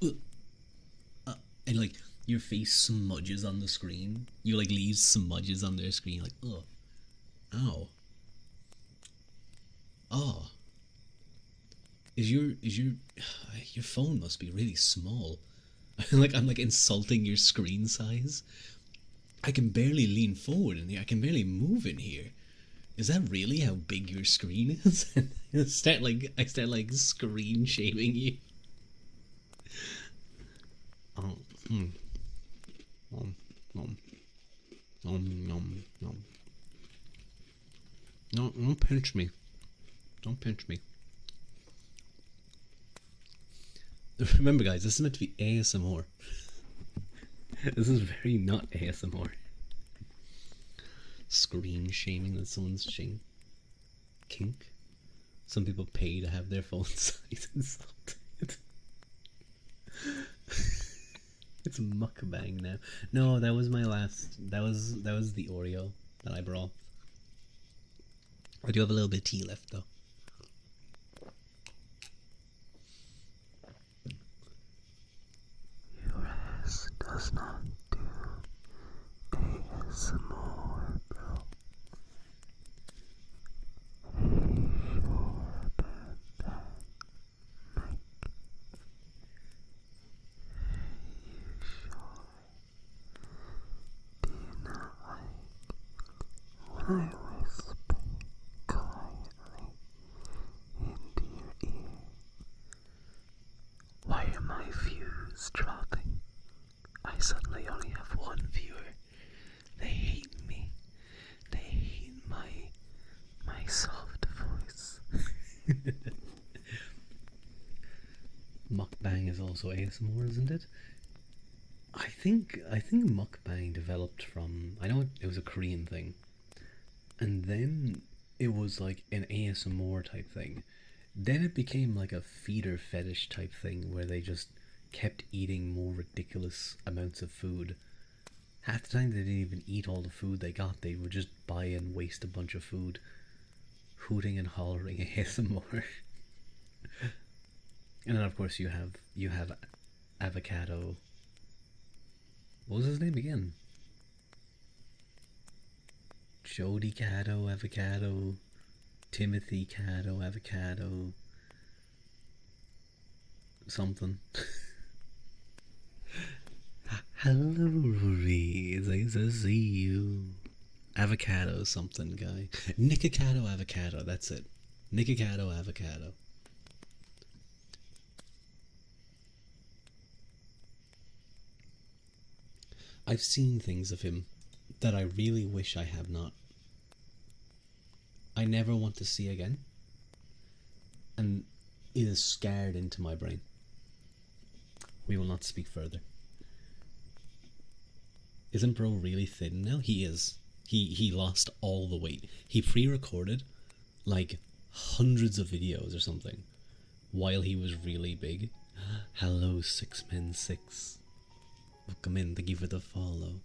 and like your face smudges on the screen. You like leave smudges on their screen, like, ugh, ow, oh. Is your phone must be really small. Like I'm like insulting your screen size. I can barely lean forward in here. I can barely move in here. Is that really how big your screen is? I start like screen shaming you. Oh, No, don't pinch me. Don't pinch me. Remember, guys, this is meant to be ASMR. This is very not ASMR. Screen shaming that someone's kink. Some people pay to have their phone size insulted. It's mukbang now. No, that was my last. That was the Oreo that I brought. I do have a little bit of tea left though. Your ass does not do ASMR, bro. When I whisper quietly into your ear, why are my views dropping? I suddenly only have one viewer. They hate me. They hate my soft voice. Mukbang is also ASMR, isn't it? I think mukbang developed from, I know it was a Korean thing, and then it was like an ASMR type thing. Then it became like a feeder fetish type thing where they just kept eating more ridiculous amounts of food. Half the time they didn't even eat all the food they got, they would just buy and waste a bunch of food. Hooting and hollering ASMR. And then of course you have avocado. What was his name again? Jody Caddo, avocado, Timothy Caddo, avocado, something. Hello, Rory. It's nice to see you. Avocado, something guy. Nikocado, avocado. That's it. Nikocado, avocado. I've seen things of him that I really wish I have not. I never want to see again. And it is scarred into my brain. We will not speak further. Isn't bro really thin now? He is. He lost all the weight. He pre-recorded like hundreds of videos or something while he was really big. Hello, 6men6. Welcome in, thank you for the follow.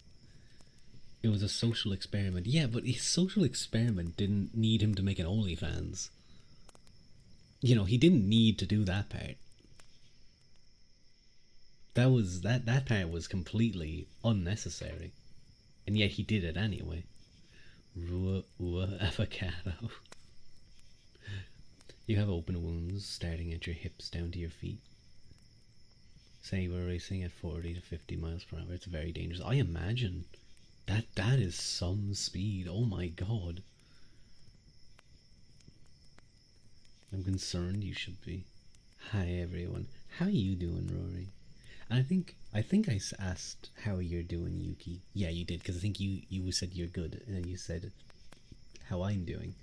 It was a social experiment. Yeah, but his social experiment didn't need him to make an OnlyFans. You know, he didn't need to do that part. That part was completely unnecessary. And yet he did it anyway. Avocado. You have open wounds starting at your hips down to your feet. Say we're racing at 40 to 50 miles per hour. It's very dangerous. I imagine that is some speed. Oh my god. I'm concerned you should be. Hi everyone. How are you doing, Rory? And I think I asked how you're doing, Yuki. Yeah, you did, because I think you said you're good, and then you said how I'm doing.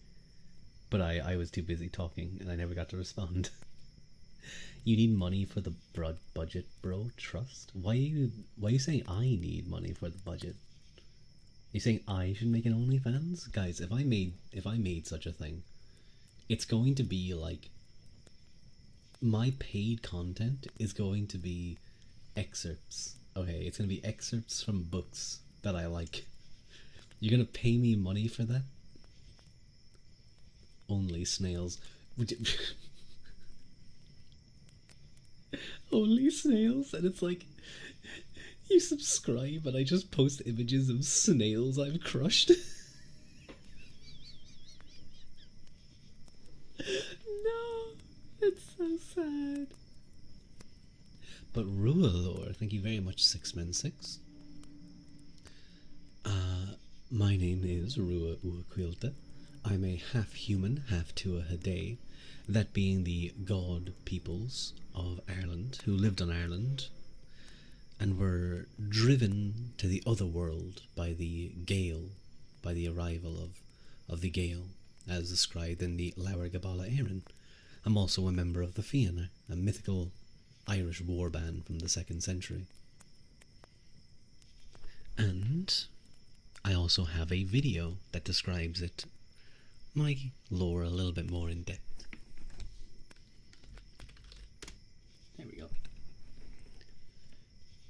But I was too busy talking, and I never got to respond. You need money for the budget, bro. Trust. Why are you saying I need money for the budget? You saying I should make an OnlyFans? Guys, if I made such a thing, it's going to be like, my paid content is going to be excerpts. Okay, it's gonna be excerpts from books that I like. You're gonna pay me money for that? Only snails. Would you only snails? And it's like, you subscribe and I just post images of snails I've crushed. No, it's so sad. But Ruadh, thank you very much, 6men6. My name is Ruadh Uaquilta. I'm a half human, half Tuatha, that being the god peoples of Ireland who lived on Ireland and were driven to the other world by the gale, by the arrival of the gale, as described in the Lawer Gabála Éireann. I'm also a member of the Fianna, a mythical Irish war band from the 2nd century. And I also have a video that describes it, my lore a little bit more in depth. There we go.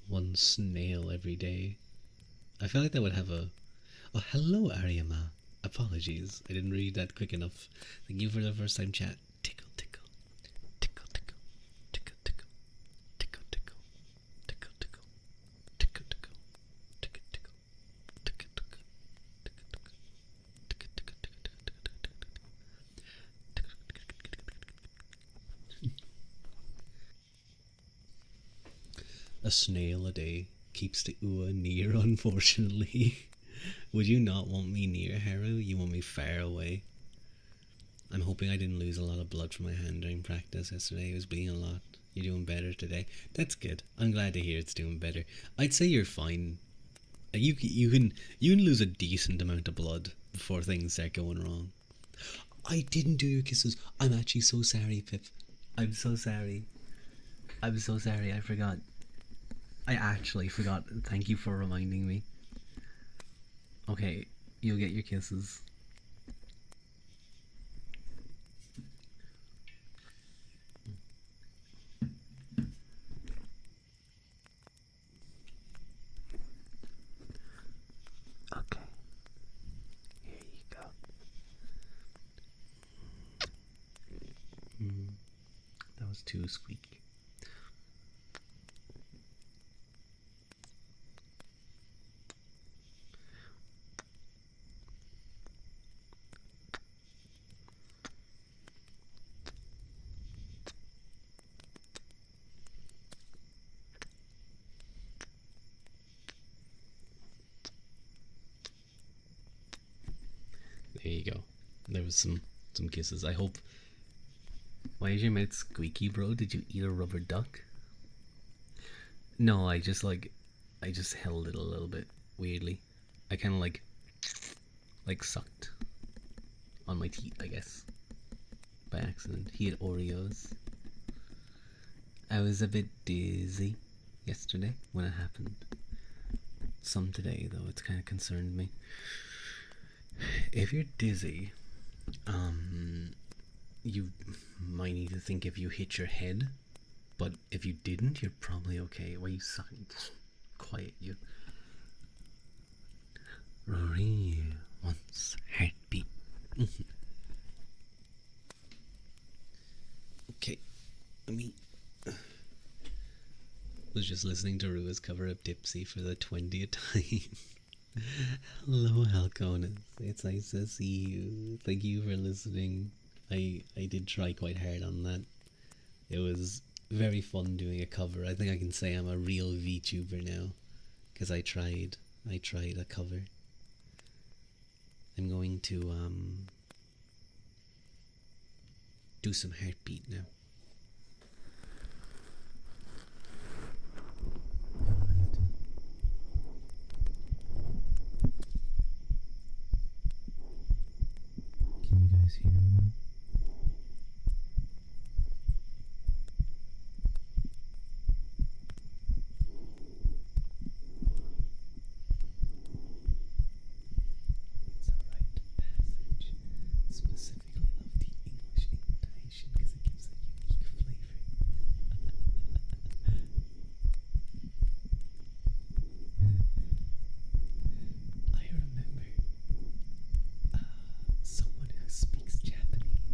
One snail every day. I feel like that would have a... Oh, hello, Ariama. Apologies, I didn't read that quick enough. Thank you for the first time chat. Tickle, tickle. Tickle, tickle. Tickle, tickle. Tickle, tickle. Tickle, tickle. Tickle, tickle. Tickle, tickle. Tickle, tickle. Tickle, tickle. A snail a day keeps the Ua near, unfortunately. Would you not want me near, Haru? You want me far away? I'm hoping I didn't lose a lot of blood from my hand during practice yesterday. It was bleeding a lot. You're doing better today. That's good. I'm glad to hear it's doing better. I'd say you're fine. You can lose a decent amount of blood before things start going wrong. I didn't do your kisses. I'm actually so sorry, Pip. I'm so sorry. I'm so sorry. I forgot. I actually forgot. Thank you for reminding me. Okay, you'll get your kisses. Okay. Here you go. That was too squeaky. There you go. There was some kisses. I hope. Why is your mouth squeaky, bro? Did you eat a rubber duck? No, I just held it a little bit weirdly. I kind of like sucked on my teeth, I guess, by accident. He had Oreos. I was a bit dizzy yesterday when it happened. Some today, though. It's kind of concerned me. If you're dizzy, you might need to think if you hit your head, but if you didn't, you're probably okay. Why are you sucking? Quiet, you. Rory wants heartbeat. Okay, was just listening to Rua's cover of Dipsy for the 20th time. Hello, Halconis. It's nice to see you. Thank you for listening. I did try quite hard on that. It was very fun doing a cover. I think I can say I'm a real VTuber now, because I tried a cover. I'm going to do some heartbeat now. Can you guys hear me well? It's a rite of passage. Specifically love the English intonation because it gives a unique flavor. I remember someone who speaks Japanese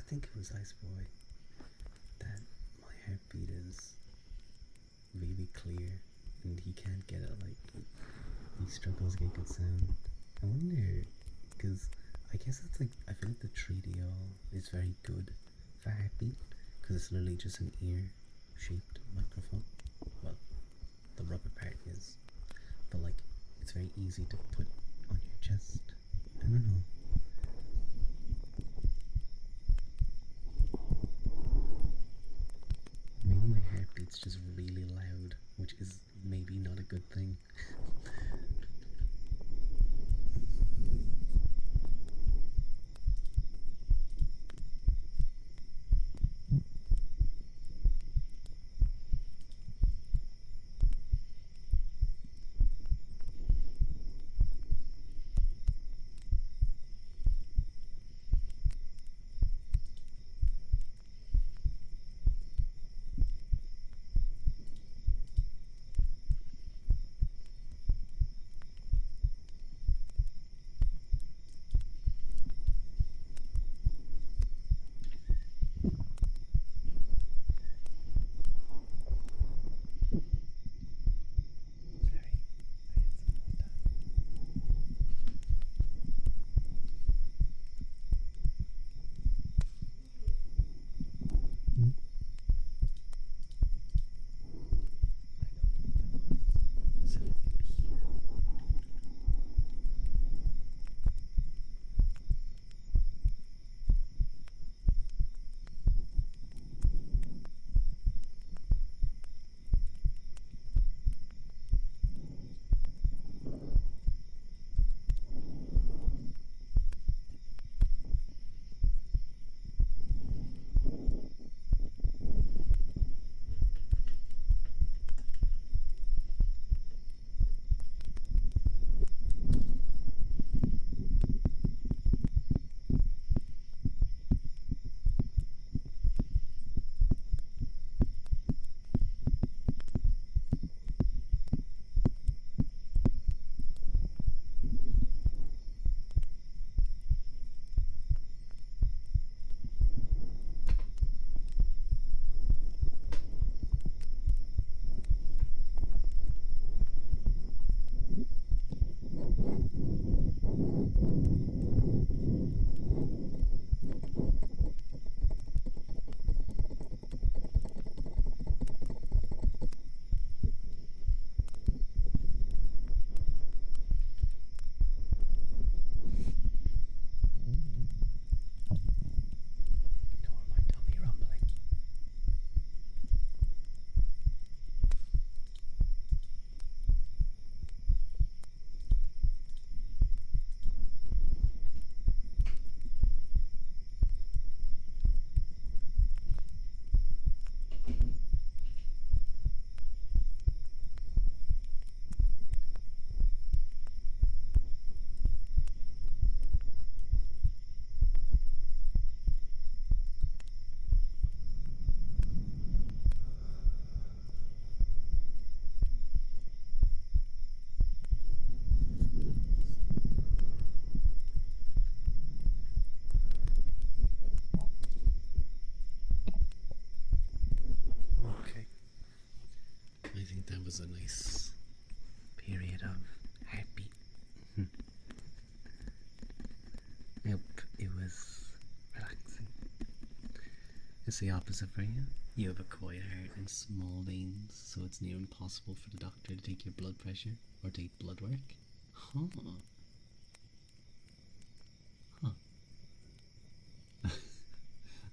think it was Ice Boy that my heartbeat is really clear and he can't get it. Like he struggles to get good sound. I wonder, because I guess it's like I feel like the 3DO is very good for heartbeat because it's literally just an ear-shaped microphone. Well, the rubber part is, but like it's very easy to put on your chest. I don't know. Maybe my heartbeat's just really loud, which is maybe not a good thing. Ignore my tummy rumbling. Okay. I think that was a nice period of heartbeat. Yep, it was relaxing. It's the opposite for you. You have a quiet heart and small veins, so it's near impossible for the doctor to take your blood pressure or take blood work. Huh. Huh.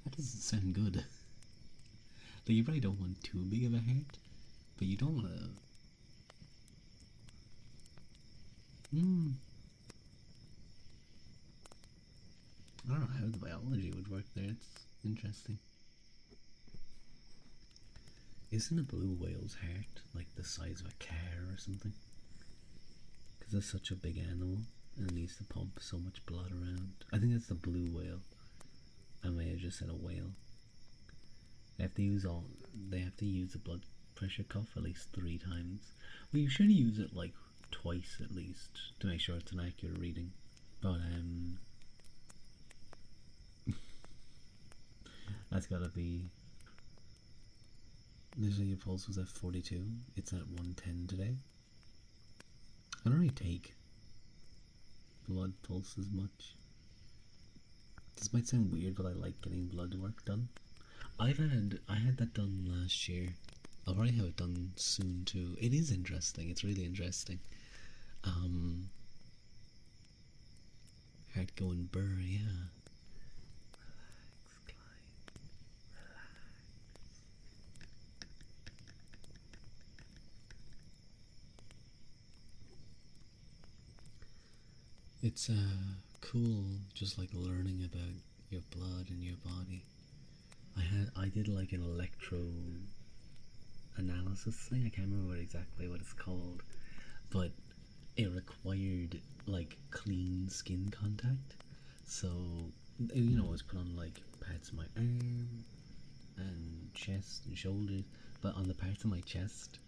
That doesn't sound good. Like, you probably don't want too big of a heart, but you don't want to. I don't know how the biology would work there. It's interesting. Isn't a blue whale's heart like the size of a car or something? Because it's such a big animal and it needs to pump so much blood around. I think that's the blue whale. I may have just said a whale. They have to use the blood pressure cuff at least 3 times. Well, you should use it like twice at least to make sure it's an accurate reading. But That's gotta be. Initially, your pulse was at 42. It's at 110 today. I don't really take blood pulses much. This might sound weird, but I like getting blood work done. I had that done last year. I'll probably have it done soon too. It is interesting. It's really interesting. Heart going burr, yeah. Relax, Clyde. Relax. It's cool, just like learning about your blood and your body. I did like an electro analysis thing. I can't remember exactly what it's called, but it required like clean skin contact. So I was put on like pads of my arm and chest and shoulders, but on the parts of my chest,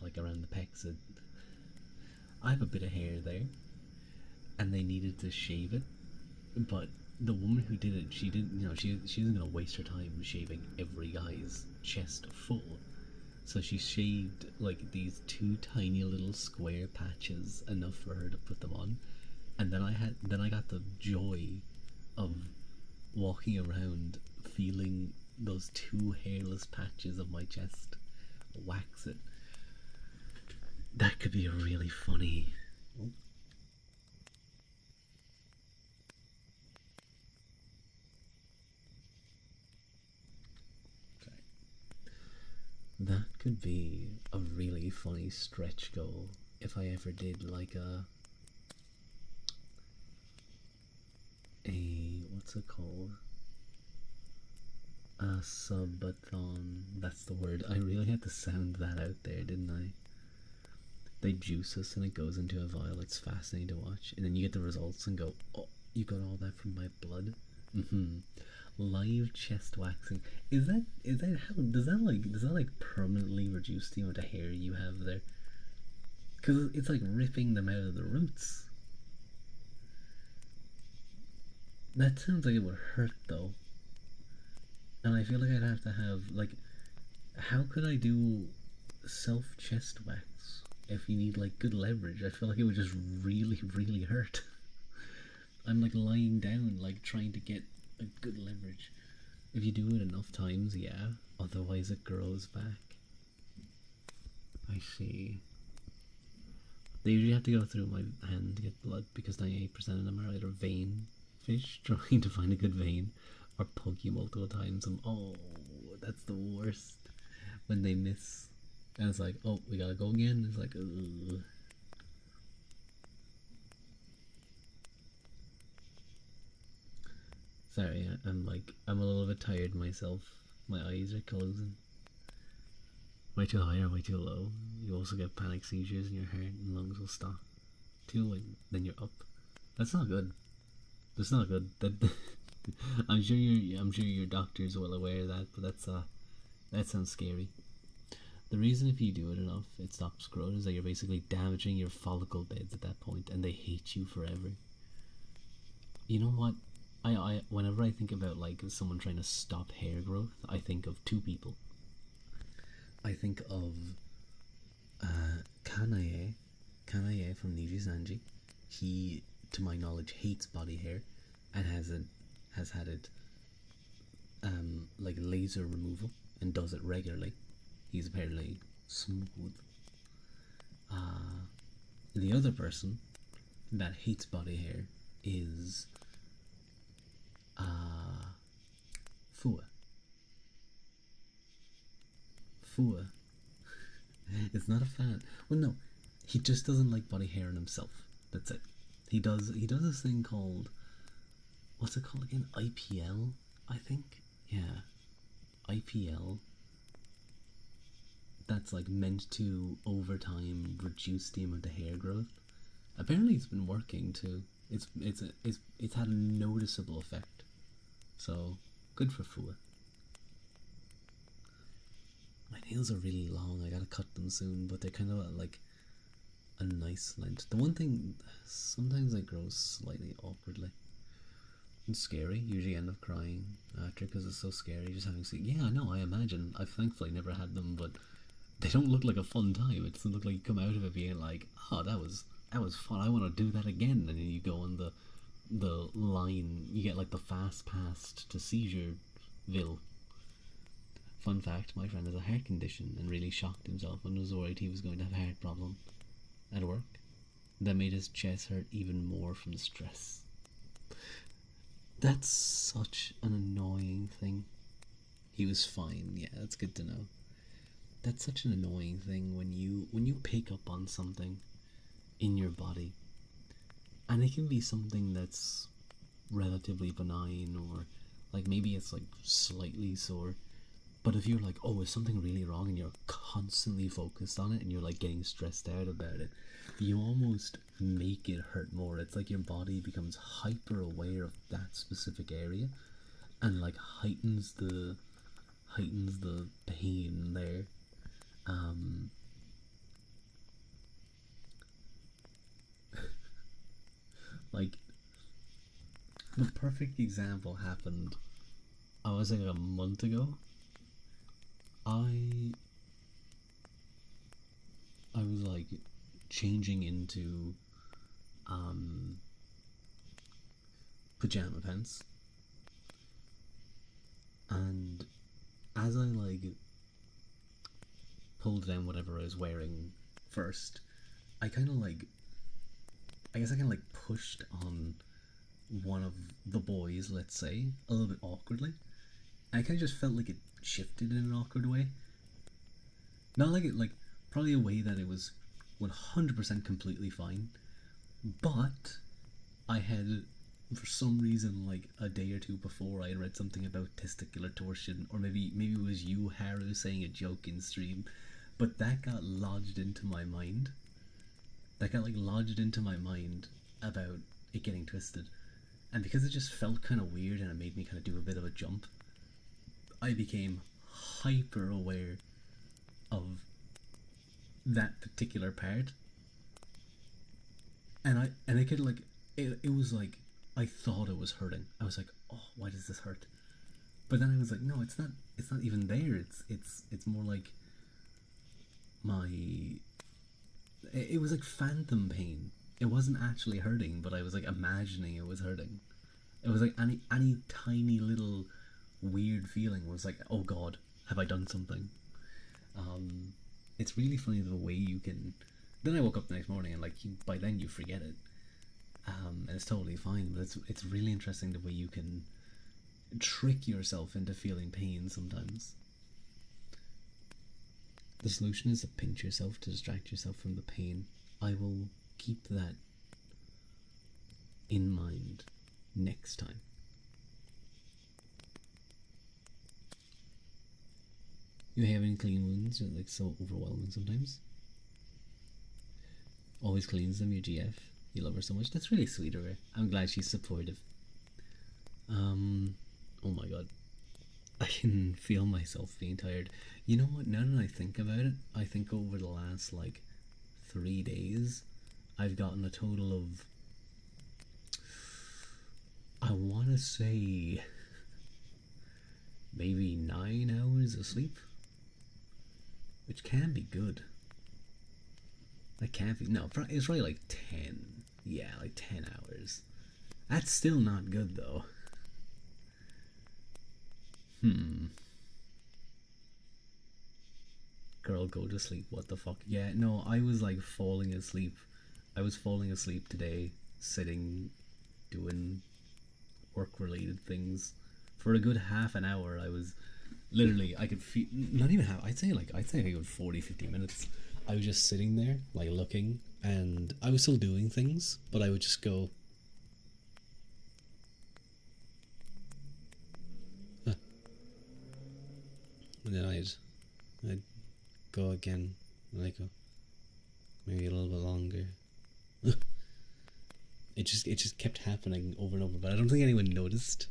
like around the pecs, I have a bit of hair there, and they needed to shave it, but the woman who did it, she didn't, she wasn't gonna waste her time shaving every guy's chest full. So she shaved like these two tiny little square patches, enough for her to put them on. And then I got the joy of walking around feeling those two hairless patches of my chest wax it. That could be a really funny. That could be a really funny stretch goal if I ever did like a what's it called? A subathon. That's the word. I really had to sound that out there, didn't I? They juice us and it goes into a vial. It's fascinating to watch, and then you get the results and go, "Oh, you got all that from my blood." Live chest waxing. Is that how does that permanently reduce the amount of hair you have there? Because it's like ripping them out of the roots. That sounds like it would hurt though, and I feel like I'd have to have like, how could I do self chest wax if you need like good leverage? I feel like it would just really hurt. I'm like lying down, like trying to get a good leverage. If you do it enough times, yeah. Otherwise, it grows back. I see. They usually have to go through my hand to get blood because 98% of them are either vein fish trying to find a good vein or poke you multiple times. And oh, that's the worst when they miss. And it's like, oh, we gotta go again. It's like, ugh. Sorry, I'm a little bit tired myself. My eyes are closing. Way too high or way too low. You also get panic seizures and your heart and lungs will stop. Too late, then you're up. That's not good. That's not good. I'm sure your doctor is well aware of that, but that sounds scary. The reason if you do it enough, it stops growth is that you're basically damaging your follicle beds at that point, and they hate you forever. You know what? I whenever I think about like someone trying to stop hair growth, I think of two people. I think of Kanae from Niji Sanji. He, to my knowledge, hates body hair and has had it like laser removal and does it regularly. He's apparently smooth. The other person that hates body hair is Fua. Fua. It's not a fan. Well, no, he just doesn't like body hair in himself. That's it. He does this thing called, what's it called again? IPL, I think. Yeah, IPL. That's like meant to over time reduce the amount of hair growth. Apparently, it's been working too. It's had a noticeable effect. So good for Fua. My nails are really long. I gotta cut them soon, but they're kind of like a nice length. The one thing, sometimes they grow slightly awkwardly. It's scary. Usually end up crying after because it's so scary. Just having sleep. Yeah, I know. I imagine. I've thankfully never had them, but they don't look like a fun time. It doesn't look like you come out of it being like, oh, that was fun. I want to do that again. And then you go on the line. You get like the fast pass to Seizureville. Fun fact: my friend has a heart condition and really shocked himself and was worried he was going to have a heart problem at work. That made his chest hurt even more from the stress. That's such an annoying thing. He was fine. Yeah, that's good to know. That's such an annoying thing when you pick up on something in your body, and it can be something that's relatively benign, or like maybe it's like slightly sore, but if you're like, oh, is something really wrong, and you're constantly focused on it and you're like getting stressed out about it, you almost make it hurt more. It's like your body becomes hyper aware of that specific area and like heightens the pain there. um like the perfect example happened, I was like a month ago. I i was like changing into um pajama pants, and as I like pulled down whatever I was wearing first, I kind of like, I guess I kind of like pushed on one of the boys, let's say, a little bit awkwardly. I kind of just felt like it shifted in an awkward way. Not like it, like, probably a way that it was 100% completely fine, but I had, for some reason, like a day or two before, I had read something about testicular torsion, or maybe it was you, Haru, saying a joke in stream, but that got lodged into my mind. That got like lodged into my mind about it getting twisted, and because it just felt kind of weird and it made me kind of do a bit of a jump, I became hyper aware of that particular part, and I could like, it was like I thought it was hurting. I was like, oh, why does this hurt? But then I was like, no, it's not even there. It's more like my, it was like phantom pain. It wasn't actually hurting, but I was like imagining it was hurting. It was like any tiny little weird feeling was like, oh god, have I done something? It's really funny the way you can. Then I woke up the next morning and like by then you forget it, and it's totally fine. But it's really interesting the way you can trick yourself into feeling pain sometimes. The solution is to pinch yourself to distract yourself from the pain. I will keep that in mind next time. You have any clean wounds? They're like so overwhelming sometimes. Always cleans them, your GF. You love her so much. That's really sweet of her. I'm glad she's supportive. Oh my god. I can feel myself being tired. You know what? Now that I think about it, I think over the last like 3 days, I've gotten a total of, I want to say, maybe 9 hours of sleep, which can be good. That can't be, no, it's probably like 10. Yeah, like 10 hours. That's still not good though. Girl, go to sleep. What the fuck? Yeah, no, I was like falling asleep. I was falling asleep today, sitting, doing work related things. For a good half an hour, I was literally, I could feel, not even half, I'd say a good 40-50 minutes. I was just sitting there, like looking, and I was still doing things, but I would just go, huh. And then I'd go again, and I'd go, maybe a little bit longer. It just kept happening over and over, but I don't think anyone noticed.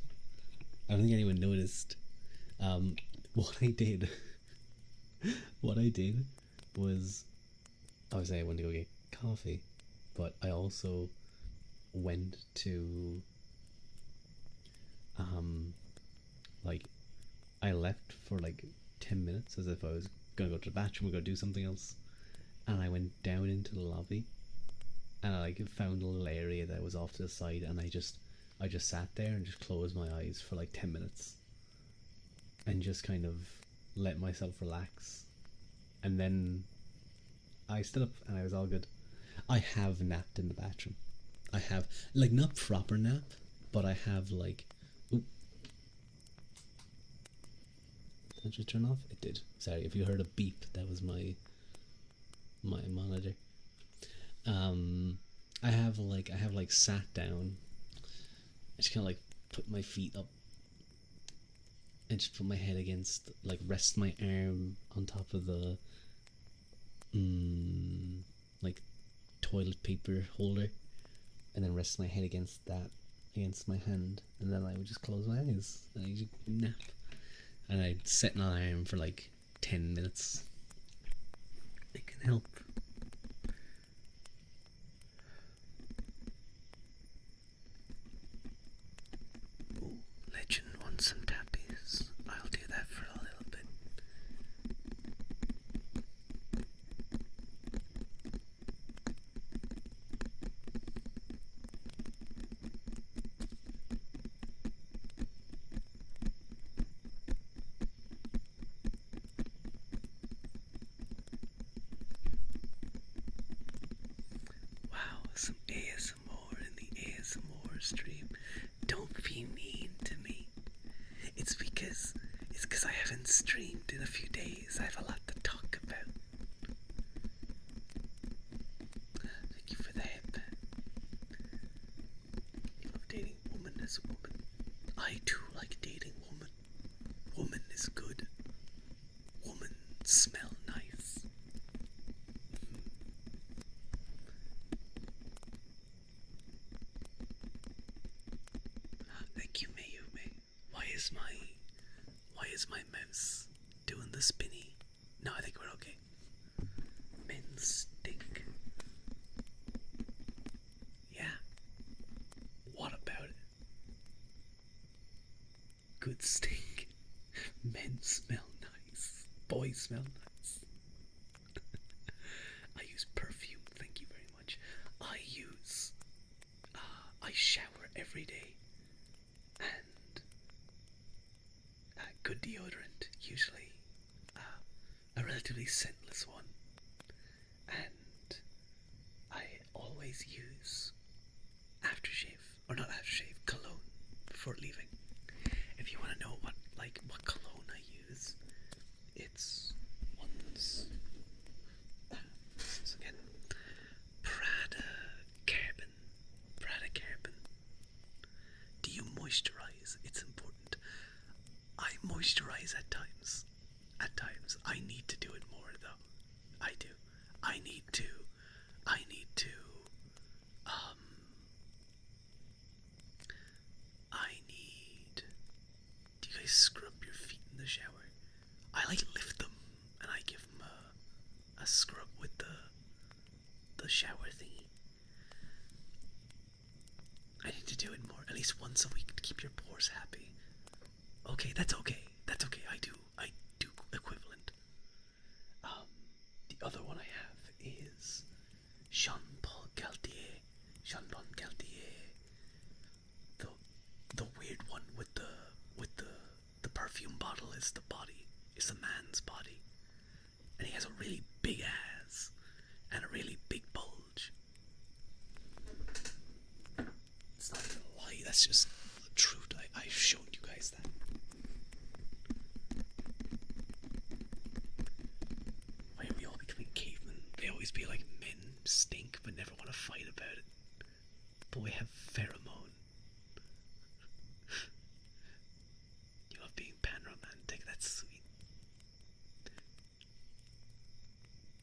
What I did, what I did was, obviously I went to go get coffee, but I also went to Um, like I left for like 10 minutes as if I was gonna go to the bathroom or go do something else, and I went down into the lobby, and I like found a little area that was off to the side, and I just sat there and just closed my eyes for like 10 minutes, and just kind of let myself relax, and then I stood up and I was all good. I have napped in the bathroom. I have, like, not proper nap, but I have like, oop, did it just turn off? It did. Sorry if you heard a beep. That was my monitor. Um, I have like sat down. I just kind of like put my feet up and just put my head against, like, rest my arm on top of the like toilet paper holder, and then rest my head against that, against my hand, and then I would just close my eyes and I just nap, and I'd set an alarm for like 10 minutes. It can help. Ooh, Legend wants some tappies. I'll do that for a little bit. Wow, some ASMR in the ASMR stream. Don't be mean to me. It's because I haven't streamed in a few days. I have a lot to talk about. Thank you for the headband. You love dating woman as a woman. I too like dating woman. Woman is good. Woman smell nice. Thank you, Mayume. Why is my mouse doing the spinny? No, I think we're okay. Men stink. Yeah. What about it? Good stink. Men smell nice. Boys smell nice. I use perfume. Thank you very much. I shower every day, and good deodorant, usually a relatively scentless one, and I always use aftershave, or not aftershave, cologne before leaving. If you want to know what cologne I use, it's ones. This is again Prada Carbon. Prada Carbon. Do you moisturize? It's important. I moisturize at times. At times. I need to do it more though. I do. I need to. Do you guys scrub your feet in the shower? I like lift them and I give them a scrub with the shower thingy. I need to do it more, at least once a week, to keep your pores happy. Okay, that's okay. That's okay. I do equivalent. The other one I have is Jean Paul Gaultier. Jean Paul Gaultier. The weird one with the perfume bottle is the body. Is the man's body. And he has a really big ass and a really big bulge. It's not even a lie, that's just the truth. I showed you guys that. Why are we all becoming cavemen? They always be like, men stink but never want to fight about it. But we have pheromone. You love being pan-romantic, that's sweet.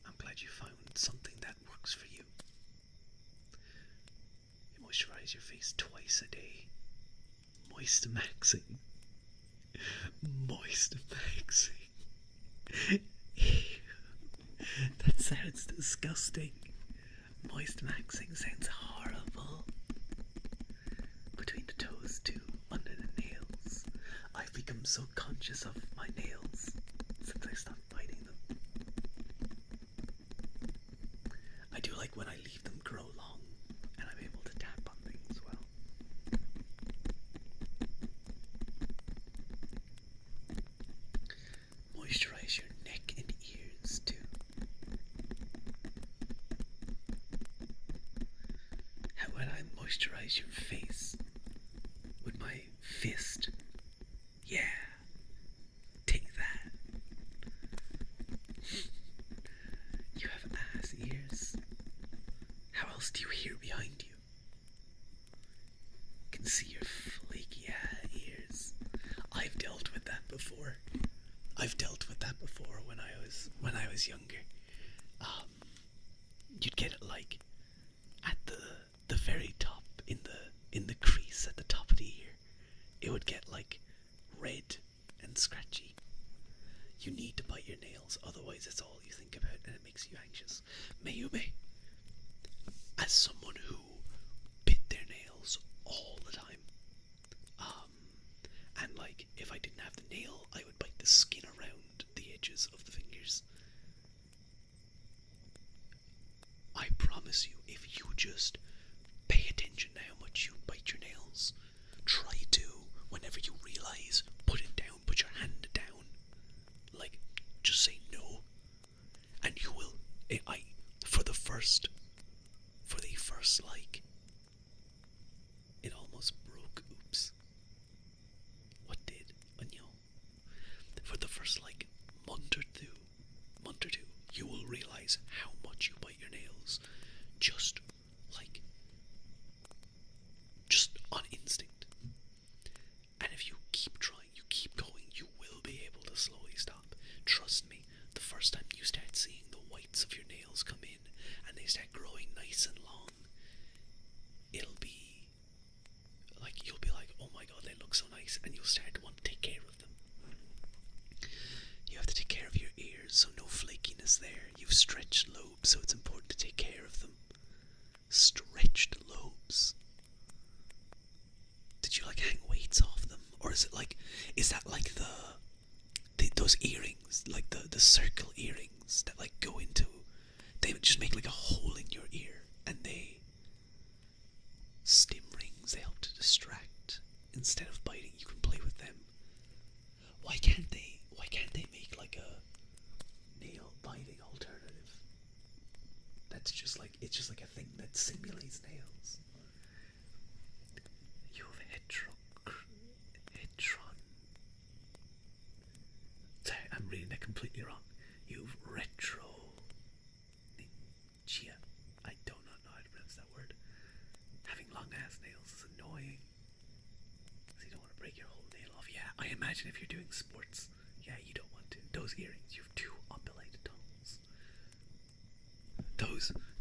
I'm glad you found something that works for you. You moisturize your face twice a day. Moist maxing. Moist maxing. That sounds disgusting. Moist maxing sounds horrible. Between the toes too, under the nails. become so conscious of my nails since I stopped biting them. I do like when I leave them grow long and I'm able to tap on things well. Moisturize your neck and ears too. How would I moisturize your face? With my fist. Yeah. Take that. You have ass ears. How else do you hear behind you? Can see your flaky ass ears. I've dealt with that before. When I was younger. You'd get it like at the very top in the crease at the top of the ear. It would get like red and scratchy. You need to bite your nails, otherwise it's all you think about and it makes you anxious. Mayume, as someone who bit their nails all the time, and like if I didn't have the nail, I would bite the skin around the edges of the fingers. I promise you, if you just pay attention to how much you bite your nails, try to, whenever you realize, put it down, put your hand down, like, just say no, and you will, for the first, like, it almost broke, oops, what did, for the first, like, month or two, you will realize how much you bite your nails, just on instinct. And if you keep trying, you keep going, you will be able to slowly stop. Trust me, the first time you start seeing the whites of your nails come in and they start growing nice and long, it'll be like, you'll be like, oh my god, they look so nice, and you'll start to want to take care of them. You have to take care of your ears so no flakiness there. You've stretched lobes, so it's important to take care of them. Stretched lobes. Did you like hang weights off them? Or is that like those earrings, like the circle earrings that like go into, they would just make like a hole in your ear, and they stim rings, they help to distract. Instead of biting, you can play with them. Why can't they make like a nail biting alternative? That's just like, it's just like a thing that simulates nails. You have Hedron. Sorry, I'm reading that completely wrong. You've retro. Chia. I do not know how to pronounce that word. Having long ass nails is annoying. So you don't want to break your whole nail off. Yeah, I imagine if you're doing sports, yeah, you don't want to. Those earrings, you have two opulated tongues.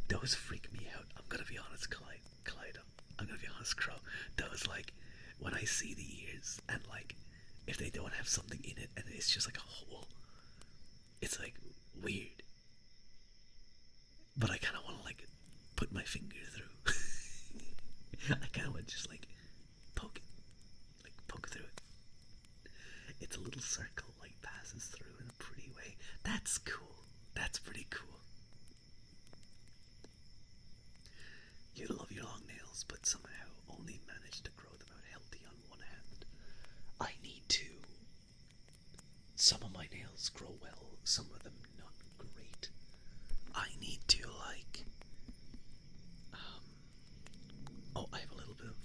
Those freak me out. I'm gonna be honest, Kaleido. I'm gonna be honest, Crow. Those, like, when I see the ears and like, if they don't have something in it and it's just like a hole, it's like weird. But I kind of want to like put my finger through. I kind of want to just like poke it, like poke through it. It's a little circle, like passes through in a pretty way. That's cool. That's pretty cool. You love your long nails, but somehow only manage to grow them out healthy on one hand. I need to. Some of my nails grow well, some of them not great. I need to like. Oh, I have a little bit of.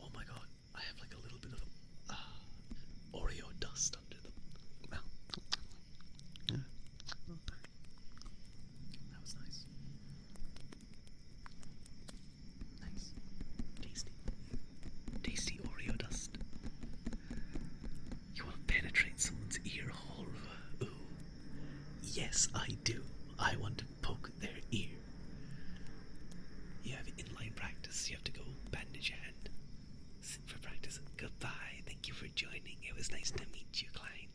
Oh my god, I have like a little bit of Oreo dust under them. Well, yeah. That was nice. Nice. Tasty. Tasty Oreo dust. You want to penetrate someone's ear hole? Ooh. Yes, I do. I want to poke their ear. You have inline practice. You have to go bandage your hand. Sit for practice. Goodbye. Thank you for joining. It was nice to meet you, Klein.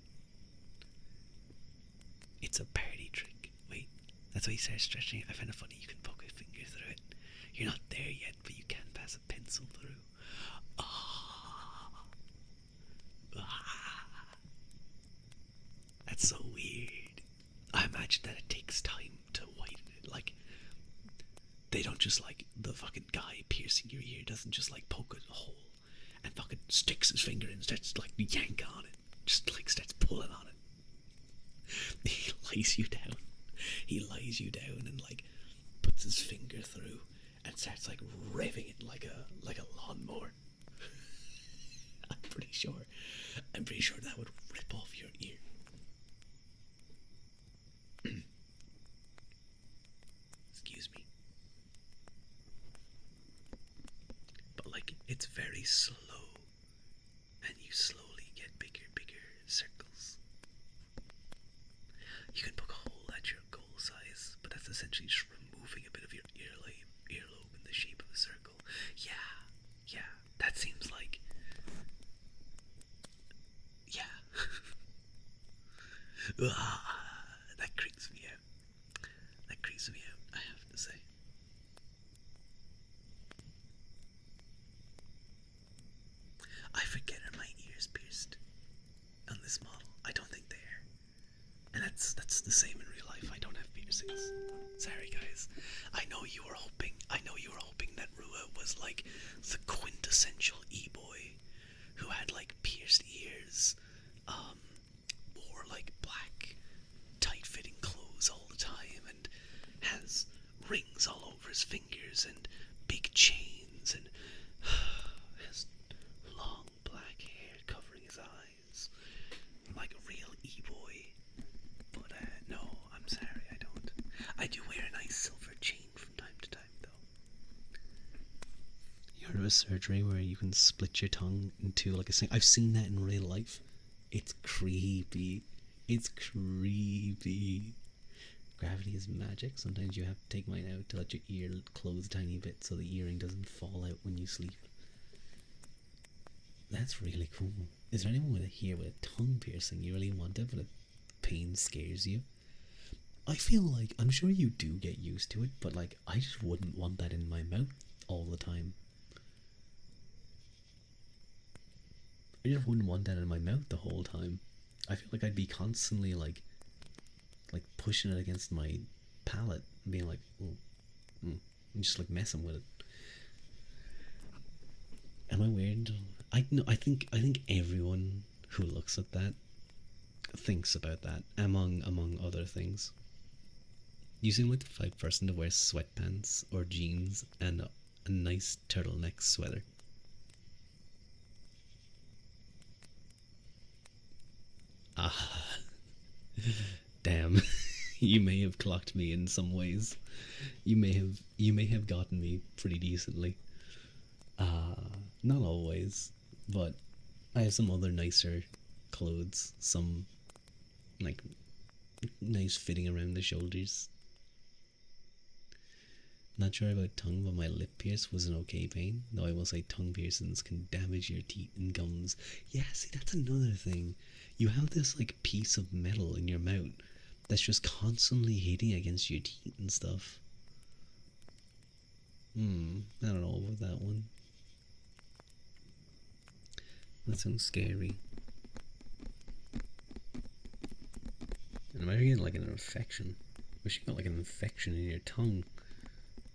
It's a party trick. Wait, that's why you start stretching it. I find it funny. You can poke a finger through it. You're not there yet, but you can pass a pencil through. Ah. Ah. they don't just like, the fucking guy piercing your ear doesn't just like poke a hole and fucking sticks his finger in and starts like yank on it, just like starts pulling on it. He lays you down. He lays you down and like puts his finger through and starts like revving it like a lawnmower. I'm pretty sure that would rip off your ear. Excuse me. But like, it's very slow, and you slowly get bigger circles. You can poke a hole at your goal size, but that's essentially just removing a bit of your earlobe in the shape of a circle. Yeah, that seems like, yeah. That creeps me out. That creeps me out, I have to say. I forget, are my ears pierced on this model? I don't think they are. And that's the same in real life. I don't have piercings. Sorry guys. I know you were hoping that Ruadh was like the quintessential e-boy who had like pierced ears, wore like black tight fitting clothes all the time, and has rings all over his fingers and big chains, and has long black hair covering his eyes like a real e-boy. But no, I'm sorry, I don't. I do wear a nice silver chain from time to time, though. You heard of a surgery where you can split your tongue into like a thing? I've seen that in real life. It's creepy. It's creepy. Gravity is magic. Sometimes you have to take mine out to let your ear close a tiny bit so the earring doesn't fall out when you sleep. That's really cool. Is there anyone here with a tongue piercing you really want it, but the pain scares you? I feel like, I'm sure you do get used to it, but like, I just wouldn't want that in my mouth all the time. I just wouldn't want that in my mouth the whole time. I feel like I'd be constantly like pushing it against my palate and being like, and just like messing with it. Am I weird? I think everyone who looks at that thinks about that, among other things. You seem like the type of person to wear sweatpants or jeans and a nice turtleneck sweater. Ah, damn. You may have clocked me in some ways. You may have gotten me pretty decently. Not always, but I have some other nicer clothes, some like nice fitting around the shoulders. Not sure about tongue, but my lip pierce was an okay pain. Though I will say tongue piercings can damage your teeth and gums. Yeah, see, that's another thing. You have this like piece of metal in your mouth that's just constantly hitting against your teeth and stuff. I don't know about that one. That sounds scary. And imagine getting like an infection. Wish you got like an infection in your tongue.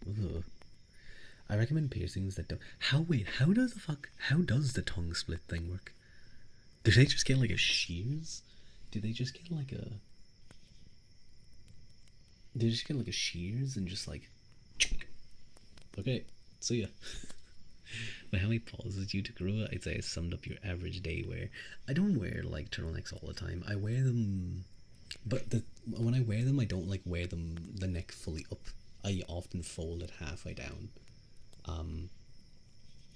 Ugh. I recommend piercings that don't. How does the tongue split thing work? Do they just get like a shears? Do they just get like a? They just get like a shears and just like. Okay, see ya. But how many pauses you took, Ruadh? I'd say I summed up your average day wear. I don't wear like turtlenecks all the time. I wear them, but when I wear them, I don't like wear them the neck fully up. I often fold it halfway down.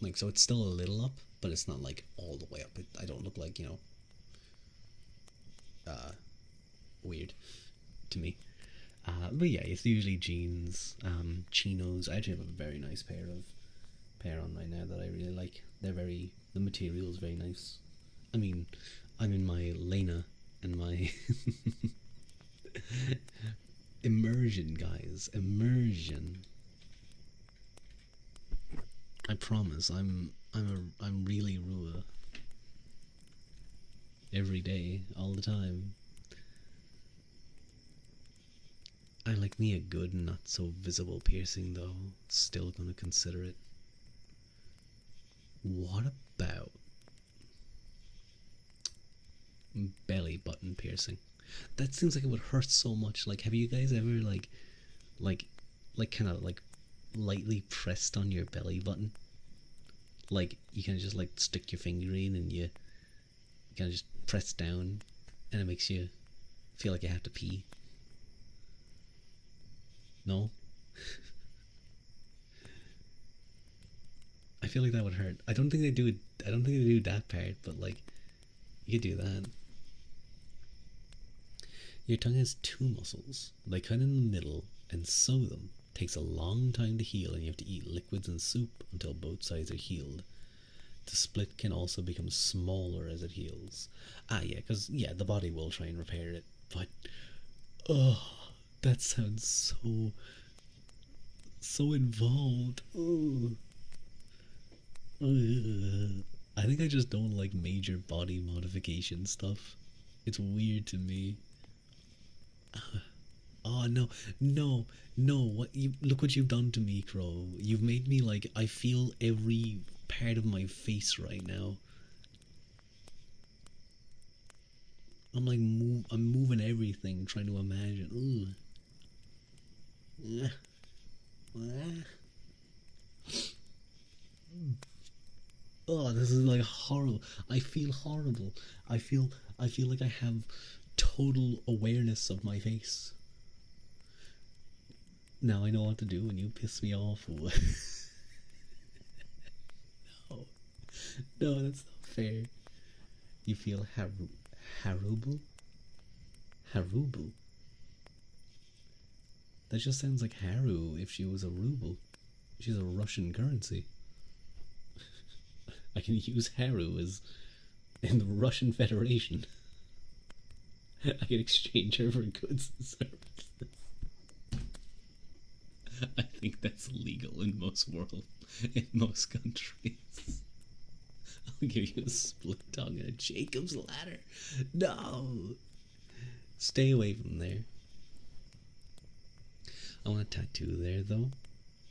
Like, so it's still a little up, but it's not like all the way up. I don't look like, weird to me. But yeah, it's usually jeans, chinos. I actually have a very nice pair on right now that I really like. The material is very nice. I mean, I'm in my Lena and my immersion, guys. Immersion. I promise, I'm really Ruadh. Every day, all the time. I like me a good, not so visible piercing though. Still gonna consider it. What about belly button piercing? That seems like it would hurt so much. Like, have you guys ever like, kind of like lightly pressed on your belly button? Like you kind of just like stick your finger in and you kind of just press down, and it makes you feel like you have to pee. No, I feel like that would hurt. I don't think they do it. I don't think they do that part, but like you could do that. Your tongue has two muscles. They cut in the middle and sew them. Takes a long time to heal, and you have to eat liquids and soup until both sides are healed. The split can also become smaller as it heals. Ah, yeah, because, yeah, the body will try and repair it, but, oh, that sounds so involved. Oh. I think I just don't like major body modification stuff. It's weird to me. Oh no, no, no! What you look what you've done to me, Crow. You've made me like I feel every part of my face right now. I'm like I'm moving everything, trying to imagine. Ugh. Oh, this is like horrible. I feel horrible. I feel like I have total awareness of my face. Now I know what to do when you piss me off. No. No, that's not fair. You feel horrible? Haruble? That just sounds like Haru if she was a ruble. She's a Russian currency. I can use Haru as in the Russian Federation. I can exchange her for goods and services. I think that's legal in most countries. I'll give you a split tongue and a Jacob's ladder. No! Stay away from there. I want a tattoo there though.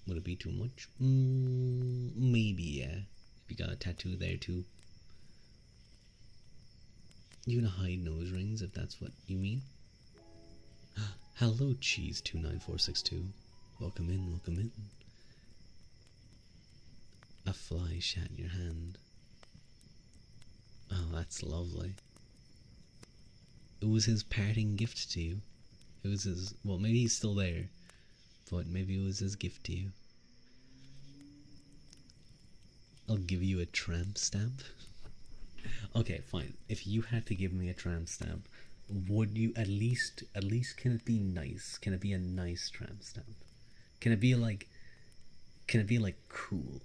Would it be too much? Maybe, yeah. If you got a tattoo there too. You gonna hide nose rings if that's what you mean? Hello, Cheese29462. Welcome in, welcome in. A fly shat in your hand. Oh, that's lovely. It was his parting gift to you. It was his, well, maybe he's still there, but maybe it was his gift to you. I'll give you a tramp stamp. Okay, fine. If you had to give me a tramp stamp, would you at least can it be nice? Can it be a nice tramp stamp? Can it be like cool?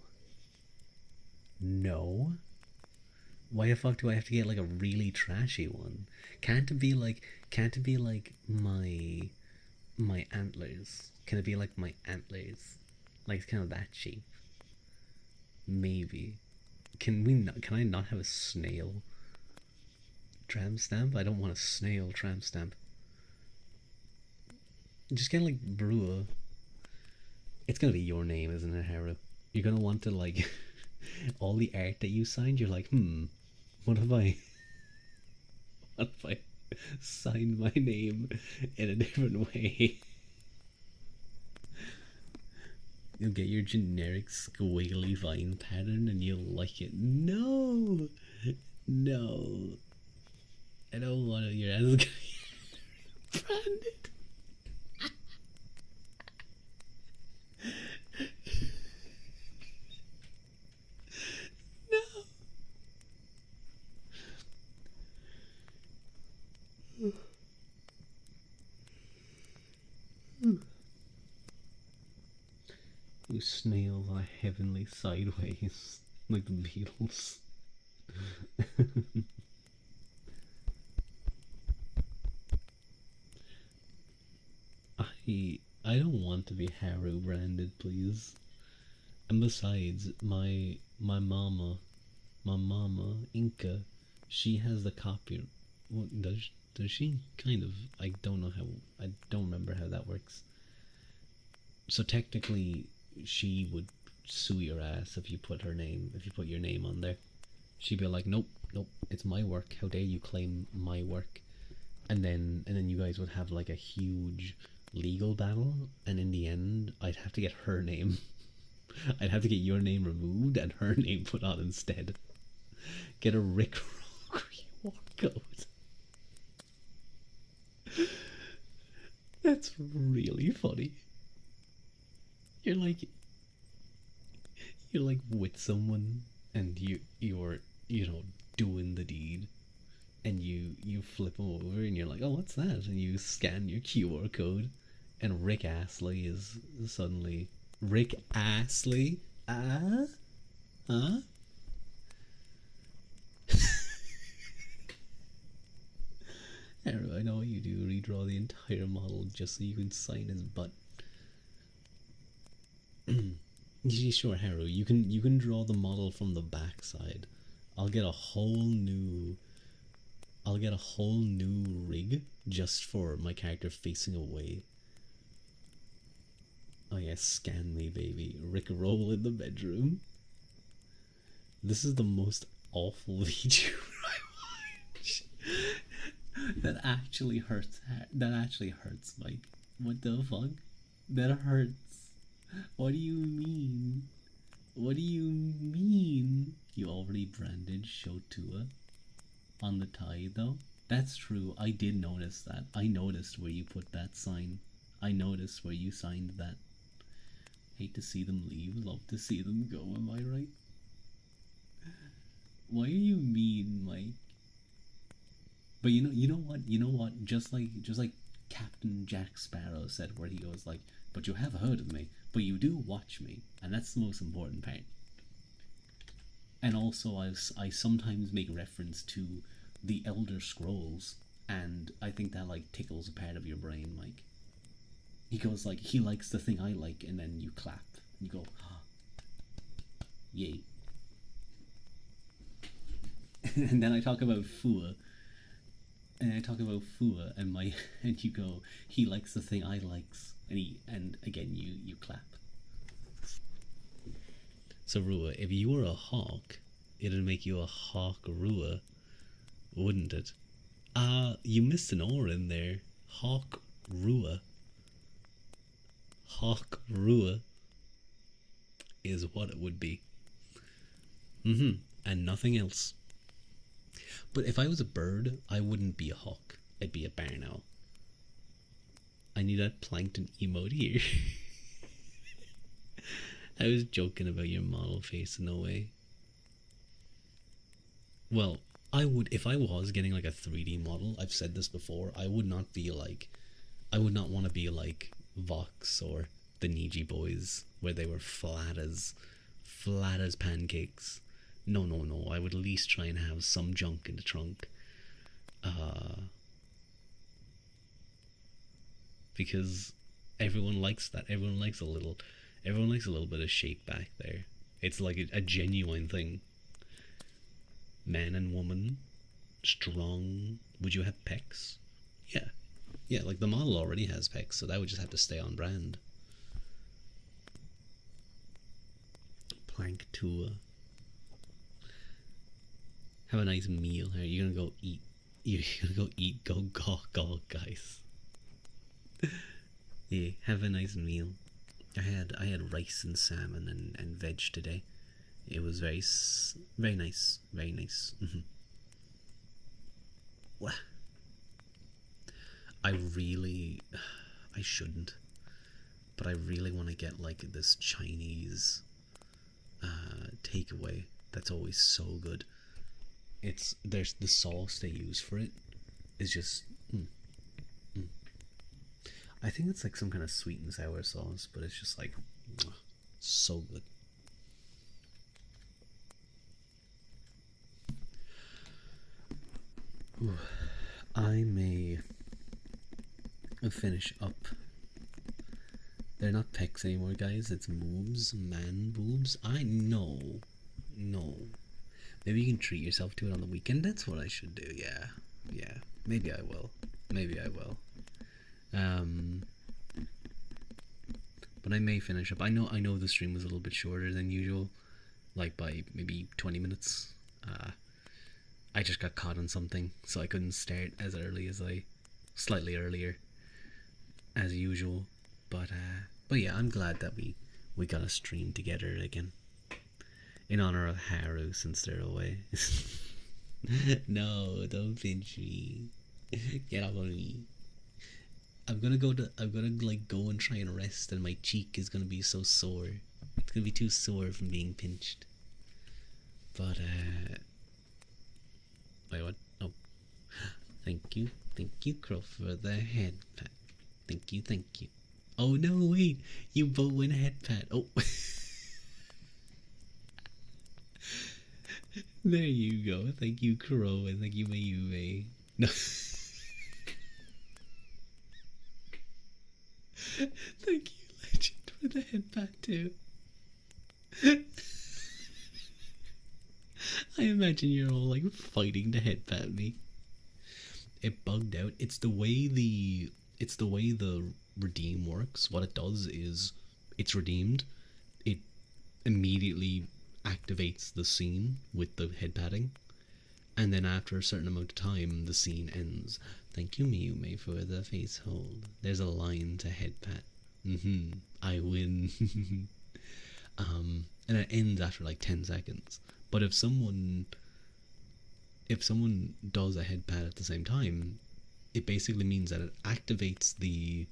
No. Why the fuck do I have to get like a really trashy one? Can't it be like my antlers? Can it be like my antlers? Like it's kind of that shape. Maybe. Can I not have a snail tramp stamp? I don't want a snail tramp stamp. Just kind of like brewer. It's gonna be your name, isn't it, Haru? You're gonna want to like all the art that you signed. You're like, what if I signed my name in a different way? You'll get your generic squiggly vine pattern and you'll like it. No, no, I don't want your ass to get branded. No. You snails on a heavenly sideways, like the Beatles. I don't want to be Haru branded, please. And besides, my mama Inca, she has the copy. What does Does she? Kind of. I don't know how. I don't remember how that works. So technically, she would sue your ass if you put her name, if you put your name on there. She'd be like, nope, nope, it's my work. How dare you claim my work? And then you guys would have like a huge legal battle, and in the end, I'd have to get her name. I'd have to get your name removed and her name put on instead. Get a Rick Roll code. That's really funny. You're like with someone and you're doing the deed, and you flip them over and you're like, oh, what's that? And you scan your QR code, and Rick Astley is suddenly Rick Astley. Huh? I know what you do. Redraw the entire model just so you can sign his butt. Sure, Haru. You can draw the model from the backside. I'll get a whole new rig just for my character facing away. Oh yeah, scan me, baby. Rick Roll in the bedroom. This is the most awful VTuber I watch. That actually hurts. That actually hurts, Mike. What the fuck? That hurts. What do you mean? What do you mean? You already branded Shotua on the tie, though? That's true. I did notice that. I noticed where you put that sign. I noticed where you signed that. Hate to see them leave, love to see them go, am I right? Why are you mean, Mike? But you know what? Just like Captain Jack Sparrow said, where he goes like, but you have heard of me, but you do watch me, and that's the most important part. And also, I sometimes make reference to the Elder Scrolls, and I think that like tickles a part of your brain. Like, he goes like, he likes the thing I like, and then you clap, and you go, oh, yay. And then I talk about Fua. And and you go, he likes the thing I likes, and again you clap. So Rua, if you were a hawk, it'd make you a hawk Rua, wouldn't it? You missed an R in there. Hawk Rua. Hawk Rua is what it would be. And nothing else. But if I was a bird, I wouldn't be a hawk. I'd be a barn owl. I need that plankton emote here. I was joking about your model face in a way. Well, I would, if I was getting like a 3D model, I've said this before, I would not want to be like Vox or the Niji Boys, where they were flat as pancakes. No, I would at least try and have some junk in the trunk. Because everyone likes that. Everyone likes a little bit of shape back there. It's like a genuine thing. Man and woman, strong. Would you have pecs? Yeah. Yeah, like the model already has pecs, so that would just have to stay on brand. Plank tour. Have a nice meal. Are you gonna go eat? You're gonna go eat, go gawk, guys. Yeah, have a nice meal. I had rice and salmon and veg today. It was very nice, very nice. What? I shouldn't, but I really want to get like this Chinese takeaway that's always so good. There's the sauce they use for it is just I think it's like some kind of sweet and sour sauce, but it's just like so good. Ooh, I may finish up. They're not pecs anymore, guys. It's moves, man boobs. I know. No. Maybe you can treat yourself to it on the weekend. That's what I should do, yeah. yeah. Maybe I will. Maybe I will. Um, but I may finish up. I know the stream was a little bit shorter than usual, like by maybe 20 minutes. I just got caught on something, so I couldn't start as early as slightly earlier, as usual. But yeah, I'm glad that we got a stream together again in honor of Haru since they're away. No, don't pinch me. Get off of me. I'm gonna like go and try and rest, and my cheek is gonna be so sore. It's gonna be too sore from being pinched. But wait, what? Oh, thank you, Crow, for the head pat. Thank you, thank you. Oh no, wait, you both win head pat. Oh, there you go. Thank you, Crow, and thank you, Mayume. No. Thank you, Legend, for the head pat too. I imagine you're all like fighting to headpat me. It bugged out. It's the way the redeem works. What it does is it's redeemed. It immediately activates the scene with the head patting, and then after a certain amount of time, the scene ends. Thank you, Miyume, for the face hold. There's a line to head pat. I win. And it ends after like 10 seconds. But if someone does a head pat at the same time, it basically means that it activates the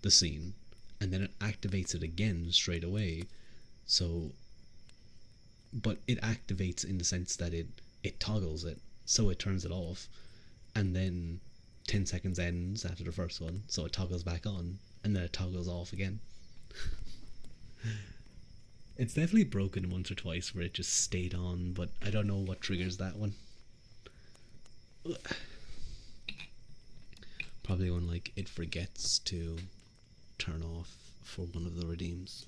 scene, and then it activates it again straight away. So, but it activates in the sense that it toggles it, so it turns it off, and then 10 seconds ends after the first one, so it toggles back on, and then it toggles off again. It's definitely broken once or twice where it just stayed on, but I don't know what triggers that one. Probably when like it forgets to turn off for one of the redeems.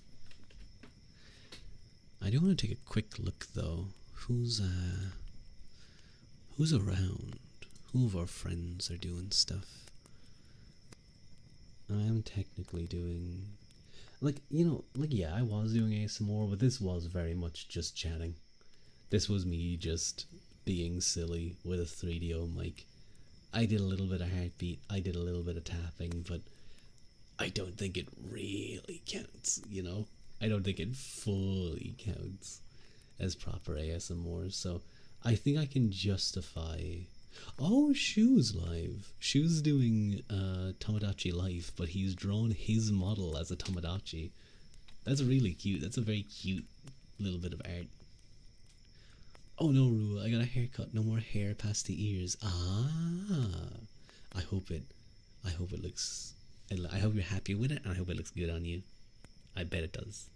I do want to take a quick look though. Who's around? Who of our friends are doing stuff? I am technically doing, like, you know, like, yeah, I was doing ASMR, but this was very much just chatting. This was me just being silly with a 3DO mic. I did a little bit of heartbeat, I did a little bit of tapping, but I don't think it really counts, you know? I don't think it fully counts as proper ASMR, so I think I can justify. Oh, Shoe's live. Shoe's doing Tomodachi Life, but he's drawn his model as a Tomodachi. That's really cute. That's a very cute little bit of art. Oh no, Rua, I got a haircut. No more hair past the ears. Ah, I hope it looks. I hope you're happy with it, and I hope it looks good on you. I bet it does.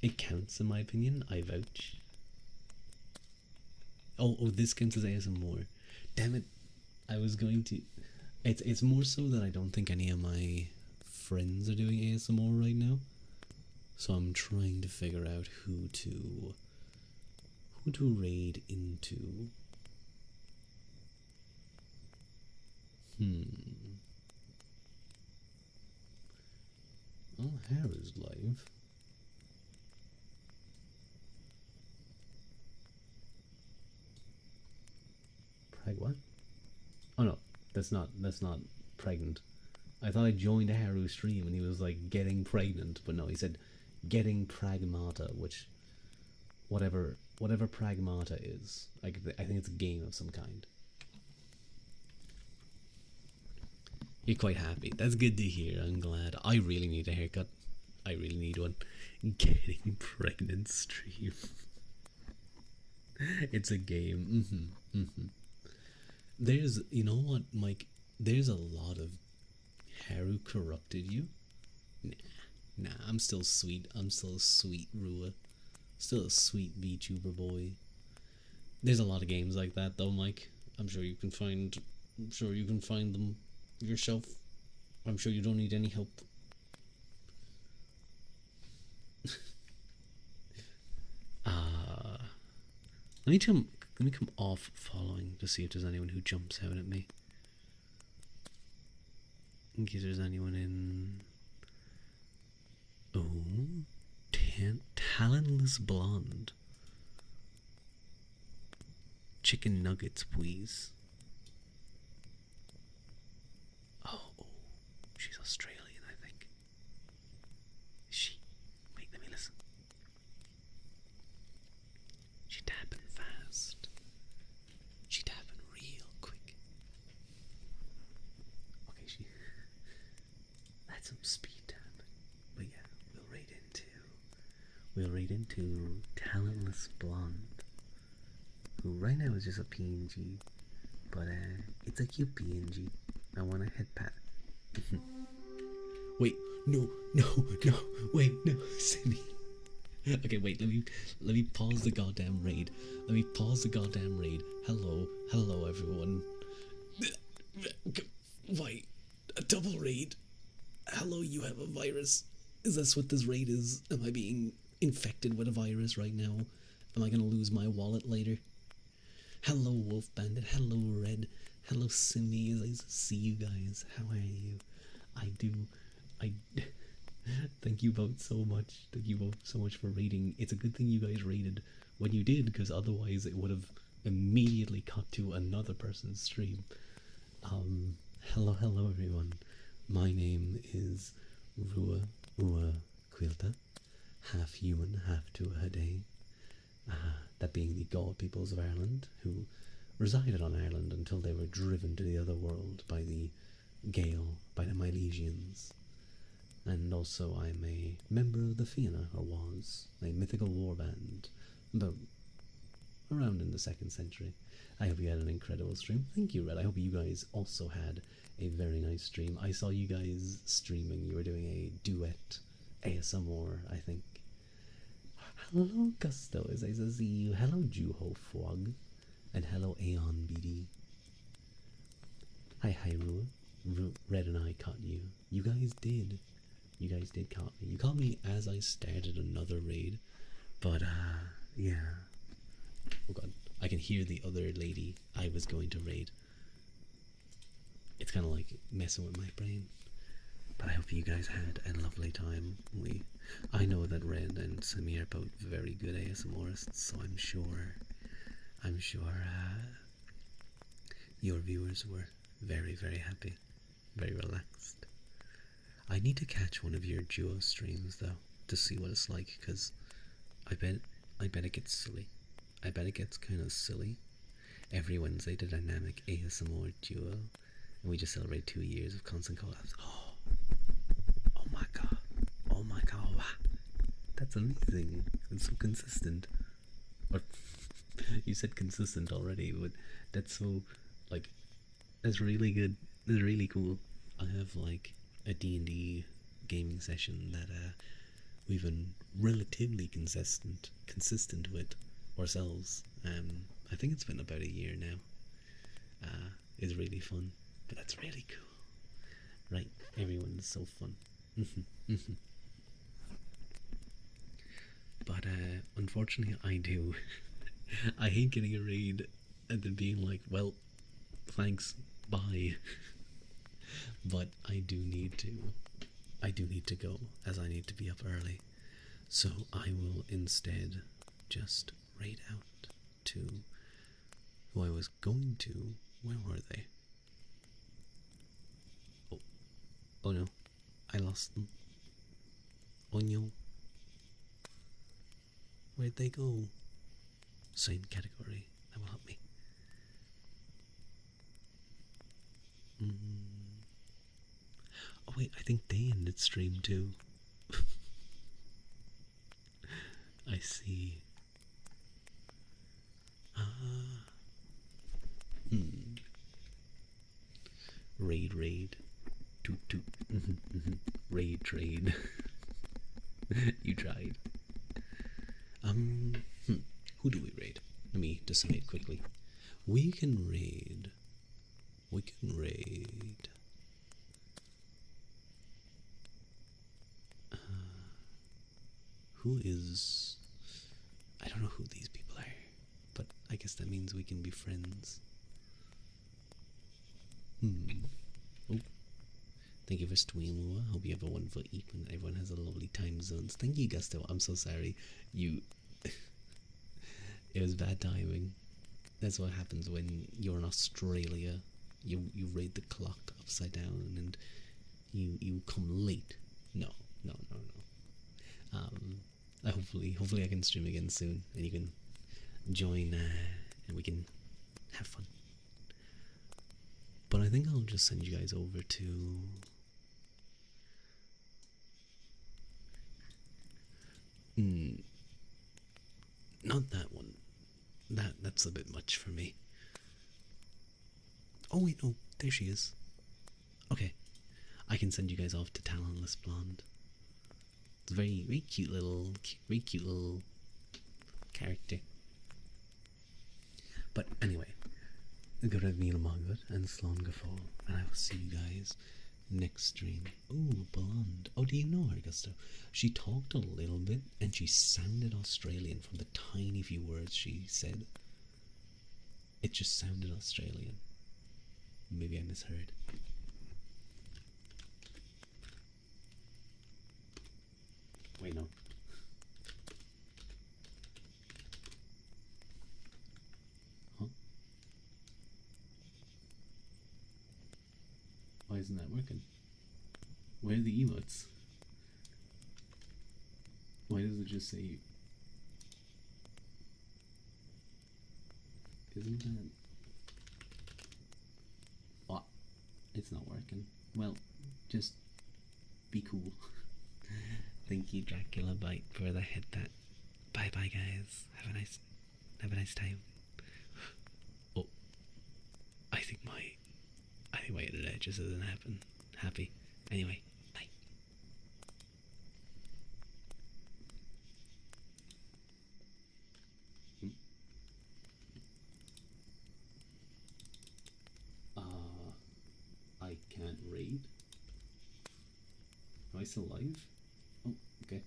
It counts, in my opinion. I vouch. Oh, this counts as ASMR. Damn it! I was going to. It's more so that I don't think any of my friends are doing ASMR right now, so I'm trying to figure out who to raid into. Oh, Hara's live. What? Oh no, that's not pregnant. I thought I joined Haru's stream and he was like getting pregnant, but no, he said getting pragmata, which whatever pragmata is. I think it's a game of some kind. You're quite happy. That's good to hear. I'm glad. I really need a haircut. I really need one. Getting pregnant stream. It's a game. There's, you know what, Mike? There's a lot of Haru corrupted you. Nah, I'm still sweet. I'm still a sweet Rua. Still a sweet VTuber boy. There's a lot of games like that though, Mike. I'm sure you can find them yourself. I'm sure you don't need any help. Let me Let me come off following to see if there's anyone who jumps out at me. In case there's anyone in... Oh, talonless blonde. Chicken nuggets, please. Oh, she's Australian, I think. Is she? Wait, let me listen. She tapping fast. She tapping real quick. Okay, that's some speed tapping. But yeah, we'll raid into talentless blonde, who right now is just a PNG, but it's a cute PNG. I want a head pat. Wait, no, wait, no, Cindy. Okay, wait, let me pause the goddamn raid. Hello everyone. Why, a double raid? Hello, you have a virus. Is this what this raid is? Am I being infected with a virus right now? Am I gonna lose my wallet later? Hello, Wolf Bandit. Hello, Red. Hello, Cindy. Nice to see you guys. How are you? I thank you both so much. Thank you both so much for raiding. It's a good thing you guys raided when you did, because otherwise it would have immediately cut to another person's stream. Hello everyone. My name is Ruadh Quilta, half human, half Tuatha. That being the God peoples of Ireland, who resided on Ireland until they were driven to the other world by the Gael, by the Milesians. And also I'm a member of the Fianna, or was, a mythical warband, about around in the 2nd century. I hope you had an incredible stream. Thank you, Red. I hope you guys also had a very nice stream. I saw you guys streaming. You were doing a duet ASMR, I think. Hello, Gusto, as I see you. Hello, Juho Fog. And hello, Aeon BD. Hi, Rua. Red and I caught you. You guys did. You guys did caught me. You caught me as I started another raid. But, yeah. Oh god. I can hear the other lady I was going to raid. It's kind of like messing with my brain. But I hope you guys had a lovely time. I know that Red and Samir are both very good ASMRists, so I'm sure your viewers were very, very happy, very relaxed. I need to catch one of your duo streams though to see what it's like, because I bet it gets silly. I bet it gets kind of silly. Every Wednesday, the dynamic ASMR duo, and we just celebrate 2 years of constant collabs. Oh my god. Wow. That's amazing. It's so consistent. Or, you said consistent already, but that's so, like, that's really good. That's really cool. I have, like, a D&D gaming session that we've been relatively consistent with ourselves. I think it's been about a year now. It's really fun, but that's really cool. Right, everyone's so fun. But unfortunately I do. I hate getting a raid and then being like, well, thanks, bye. But I do need to go, as I need to be up early. So I will instead just raid out to who I was going to. Where were they? Oh no, I lost them. Oh no. Where'd they go? Same category. That will help me. Oh wait, I think they ended stream too. I see. Raid. Toot. Raid trade. You tried. Who do we raid? Let me decide quickly. We can raid. Who is... I don't know who these people are, but I guess that means we can be friends. Oh, thank you for streaming. Hope you have a wonderful evening. Everyone has a lovely time zones. Thank you, Gusto. I'm so sorry. You. It was bad timing. That's what happens when you're in Australia. You read the clock upside down and you come late. No. Hopefully I can stream again soon and you can join and we can have fun. But I think I'll just send you guys over to not that one. That's a bit much for me. Oh wait, no, there she is. Okay, I can send you guys off to Talentless Blonde. It's a very cute little character. But anyway, good at Neil Margaret and Sloan Gafford, and I will see you guys next stream. Ooh, Blonde. Oh, do you know her, Gusto? She talked a little bit and she sounded Australian from the tiny few words she said. It just sounded Australian. Maybe I misheard. Wait, no. Huh? Why isn't that working? Where are the emotes? Why does it just say... Isn't that... What? It's not working. Well, just be cool. Thank you, Dracula Bite, for the headset. Bye bye, guys. Have a nice time. Oh, I think my internet just isn't happy. Anyway, bye. I can't read. Am I still live? Oh, okay.